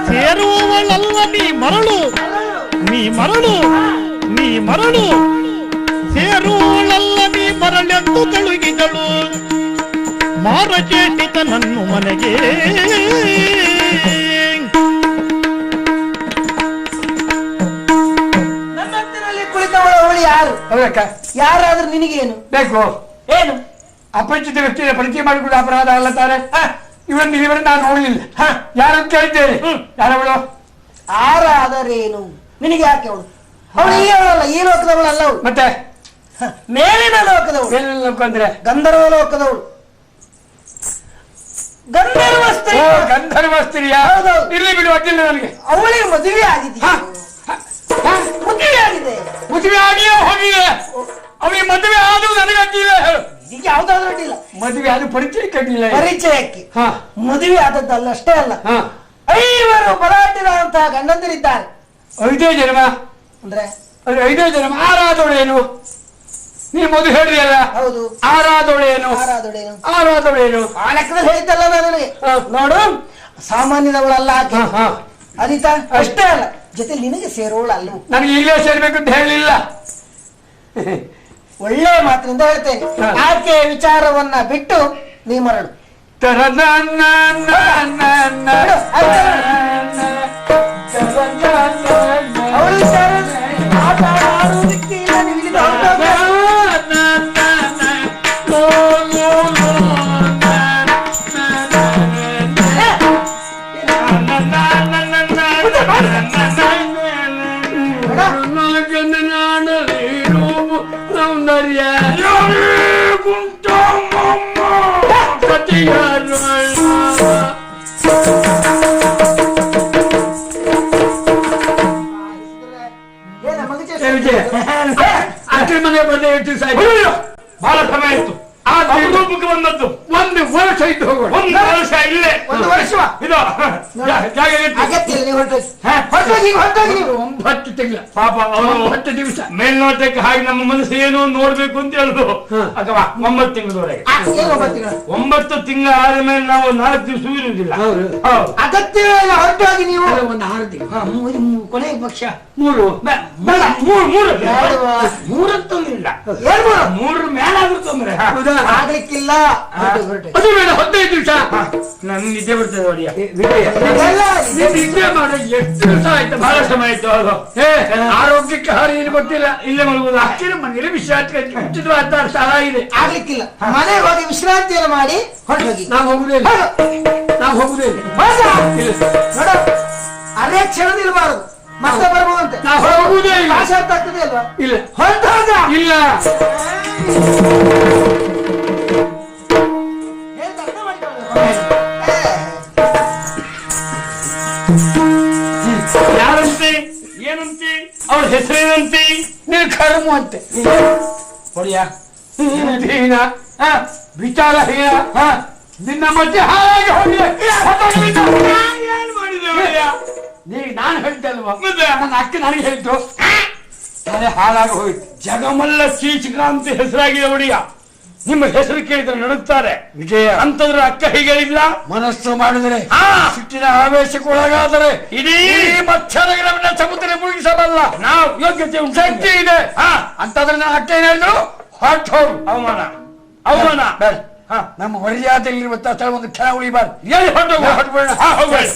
ಸೇರುವವಳಲ್ಲ ನೀ ಮರಳು ನೀ ಮರಳು ನೀ ಮರಳು ಸೇರುವವಳಲ್ಲ ನೀ ಮರಳೆಂದು ತಳುಗಿದಳು ಮಾರಚೇಟಿತ ನನ್ನ ಮನೆಗೆ ನನ್ನಂತಿನಲ್ಲಿ ಕುಳಿತವಳ ಅವಳು ಯಾರು? ಹೌದಕ್ಕ? ಯಾರಾದ್ರೂ ನಿನಗೇನು ಬೇಕು? ಏನು? ಅಪರಿಚಿತ ವ್ಯಕ್ತಿಯ ಪರಿಚಯ ಮಾಡಿಕೊಂಡು ಅಪರಾಧ ಅಲ್ಲ ತಾನೆ? ಇವರನ್ನು ಇಲ್ಲಿವರೆಗೆ ನಾನು ನೋಡಲಿಲ್ಲ. ಯಾರಂತ ಕೇಳಿದ್ದೇನೆ. ಯಾರವಳು? ಯಾರಾದರೇನು ನಿನಗೆ ಯಾಕೆ ಅವಳು? ಅವಳು ಈ ಅವಳಲ್ಲ, ಈ ಲೋಕದವಳಲ್ಲ ಅವಳು, ಮತ್ತೆ ಮೇಲಿನ ಲೋಕದವಳು, ಏನೆಲ್ಲ ಅಂದ್ರೆ ಗಂಧರ್ವ ಲೋಕದವಳು, ಗಂಧರ್ವ ಸ್ತ್ರೀ. ಗಂಧರ್ವ ಸ್ತ್ರೀಯ? ಹೌದೌದು. ಇರ್ಲಿ ಬಿಡು, ಅಡ್ಡಿಲ್ಲ ನನಗೆ. ಅವಳಿಗೆ ಮದುವೆ ಆಗಿದೆಯಾ? ಮದುವೆ ಆಗಿದೆ. ಮದುವೆ ಆಗಿಯೋ ಹೋಗಿದೆ. ಅವನಿಗೆ ಮದುವೆ ಆದ್ರೂ ನನಗೆ ಅಡ್ಡಿಲ್ಲ. ಈಗ ಯಾವ್ದಾದ್ರು ಅಡ್ಡಿಲ್ಲ. ಮದುವೆ ಆದ್ರೂ ಪರಿಚಯಕ್ಕೆ ಅಡ್ಡಿಲ್ಲ. ಪರಿಚಯಕ್ಕೆ ಮದುವೆ ಆದದ್ದಲ್ಲ, ಅಷ್ಟೇ ಅಲ್ಲ, 5 ಬಲಾಢ್ಯರಾದಂತಹ ಗಂಡಂದಿರಿದ್ದಾರೆ. 5 ಜನ್ಮ ಅಂದ್ರೆ 5 ಜನ್ಮ. ಆರಾಧೋಳೇನು? ನೀ ಮದುವೆ ಹೇಳಿಯಲ್ಲ. ಹೌದು. ಆರಾಧೋಳೇನು? ಆರಾಧೋಳೇನು? ಆರಾಧೋಳೇನು? ಆ ಲೆಕ್ಕದಲ್ಲಿ ಹೇಳಿದ್ದಲ್ಲ ನಾನು ನನಗೆ. ನೋಡು, ಸಾಮಾನ್ಯದವಳಲ್ಲ ಆಕೆ. ಅದಿತಾ ಅಷ್ಟೇ ಅಲ್ಲ, ಜೊತೆ ನಿನಗೆ ಸೇರೋಳು ಅಲ್ಲೂ. ನನಗೆ ಈಗಲೇ ಸೇರ್ಬೇಕು ಅಂತ ಹೇಳಿಲ್ಲ. ಒಳ್ಳೆ ಮಾತಿನಿಂದ ಹೇಳ್ತೇನೆ, ಆಕೆ ವಿಚಾರವನ್ನ ಬಿಟ್ಟು ನೀ ಮರಳು. ಅವಳು ವಿಚಾರ ಆಟ ಆಡುವುದಕ್ಕೆ ಇಲ್ಲ, ನೀವು ಇಲ್ಲಿಂದ ಹೊರಟೋಗ್ಬೇಕು. ಸೌಂದರ್ಯ ಏನ ಮಗಚ ಅಕ್ಕನ ಮನೆ ಬಂದೆ ಎಷ್ಟು ಸಾಯ್ತು ಬಹಳ ಸಮಯ ಆಯ್ತು ಆ ಅಪರೂಪಕ್ಕೆ ಬಂದದ್ದು ಒಂದು ವರ್ಷ ಇದ್ದು ಹೋಗೋಣ ಒಂದು ವರ್ಷ ಇಲ್ಲೇ ಒಂದು ವರ್ಷ ಇದು ಜಾಗ ಇತ್ತು. ಅಗತ್ಯ ಇಲ್ಲ ನೀವು ಹೊರಟೋಗಿ ನೀವು 9 ತಿಂಗಳ ಪಾಪ ಅವರು 10 ದಿವಸ ಮೇಲ್ನೋಟಕ್ಕೆ ಹಾಗೆ ನಮ್ಮ ಮನಸ್ಸು ಏನೋ ನೋಡ್ಬೇಕು ಅಂತ ಹೇಳುದು ಅಥವಾ 9 ತಿಂಗಳವರೆಗೆ ಏನು 9 ತಿಂಗಳು 9 ತಿಂಗಳ ಆದ್ಮೇಲೆ ನಾವು 4 ದಿವಸ ಇರುವುದಿಲ್ಲ. ಹೌದು. ಹೌದು. ಅಗತ್ಯವೇ ಇಲ್ಲ ಹೊರಟೋಗಿ ನೀವು ಒಂದು 6 ತಿಂಗಳು ಕೊನೆಯ ಪಕ್ಷ 3 ಮೂರತ್ತೊಂದಿಲ್ಲ ಮೂರರ ಮೇಲಾದ್ರೂ ತೊಂದ್ರೆ ಆಗ್ಲಿಕ್ಕಿಲ್ಲ ಹೊರಟೋಗಿ ಅದು ಬೇಡ 15 ದಿವಸ ನನ್ ನಿದ್ದೆ ಬರ್ತದೆ ಒಡಿಯ ನಿದ್ದೆ ಮಾಡಿ ಎಷ್ಟು ದಿವಸ ಆಯ್ತು ಬಹಳ ಸಮಯ ಆಯ್ತು. ಹೌದು. ಆರೋಗ್ಯಕ್ಕೆ ಹಾರಿ ಏನು ಗೊತ್ತಿಲ್ಲ ಇಲ್ಲೇ ಮಲಗುದ ಅಕ್ಕಿನ ಮನೇಲಿ ವಿಶ್ರಾಂತಿ ಉಚಿತವಾದ ಸ್ಥಳ ಇದೆ ಆಗ್ಲಿಕ್ಕಿಲ್ಲ ಮನೆಗೆ ಹೋಗಿ ವಿಶ್ರಾಂತಿಯನ್ನು ಮಾಡಿ ಹೊರಟೋಗಿ ನಾವು ಹೋಗುದೇ ಇಲ್ಲ ನಾವು ಹೋಗುದೇ ಇಲ್ಲ ನೋಡ ಅದೇ ಕ್ಷಣದಿಲ್ಬಾರದು ಮತ್ತೆ ಬರ್ಬೋದಂತೆ ನಾವು ಹೋಗುದೇ ಇಲ್ಲ ಭಾಷೆ ಅರ್ಥ ಆಗ್ತದೆ ಅಲ್ವಾ ಇಲ್ಲ ಹೊರಟೋಗ ಇಲ್ಲ ಯಾರಂತೆ ಏನಂತೆ ಅವ್ರ ಹೆಸರೇನಂತೆ ನೀನು ಕರ್ಮ ಅಂತೆ ಹೊಡಿಯ ಹೀನ ವಿಚಾರಹೀನ ನಿನ್ನ ಮಧ್ಯೆ ಹಾಳಾಗಿ ಹೋಗಿದೆ ಏನ್ ಮಾಡಿದೆ ಒಡೆಯ? ನಾನು ಹೇಳ್ತೆ ಅಲ್ವಾ ಮತ್ತೆ? ನನ್ನ ಅಕ್ಕ ನನಗೆ ಹೇಳಿದ್ದು ನಾನೇ ಹಾಳಾಗಿ ಹೋಯ್ತು ಜಗಮಲ್ಲ ಕೀಚಕ ಅಂತ ಹೆಸರಾಗಿದೆ ಒಡೆಯ. ನಿಮ್ಮ ಹೆಸರು ಕೇಳಿದ್ರೆ ನಡುತ್ತಾರೆ ವಿಜಯ ಅಂತಂದ್ರೆ ಅಕ್ಕ ಹೀಗಳಿಲ್ಲ ಮನಸ್ಸು ಮಾಡಿದರೆ ಹಾ. ಸಿಟ್ಟಿನ ಆವೇಶಕ್ಕೊಳಗಾದರೆ ಇಡೀ ಮತ್ಸ್ಯನಗರವನ್ನ ಸಮುದ್ರ ಮುಳುಗಿಸಬಲ್ಲ ನಾವು ಯೋಗ್ಯತೆ ಉಂಟು. ಶಕ್ತಿ ಇದೆ ಅಂತಂದ್ರೆ ನನ್ನ ಅಕ್ಕ ಏನ್ ಹೇಳಿದ್ರು ಹೊರಟು ಹೋಗು ಅವಮಾನ ಅವಮಾನ ಬೇಡ. ಹಾ. ನಮ್ಮ ಮರ್ಯಾದೆಯಲ್ಲಿರುವ ಸ್ಥಳ ಒಂದು ಕ್ಷಣ ಉಳಿಬಾರ್ದು ಎಲ್ಲಿ ಹೊರಟು ಹೊರಟು ಬಿಡೋಣ. ಹೋಗ್ಬೇಡ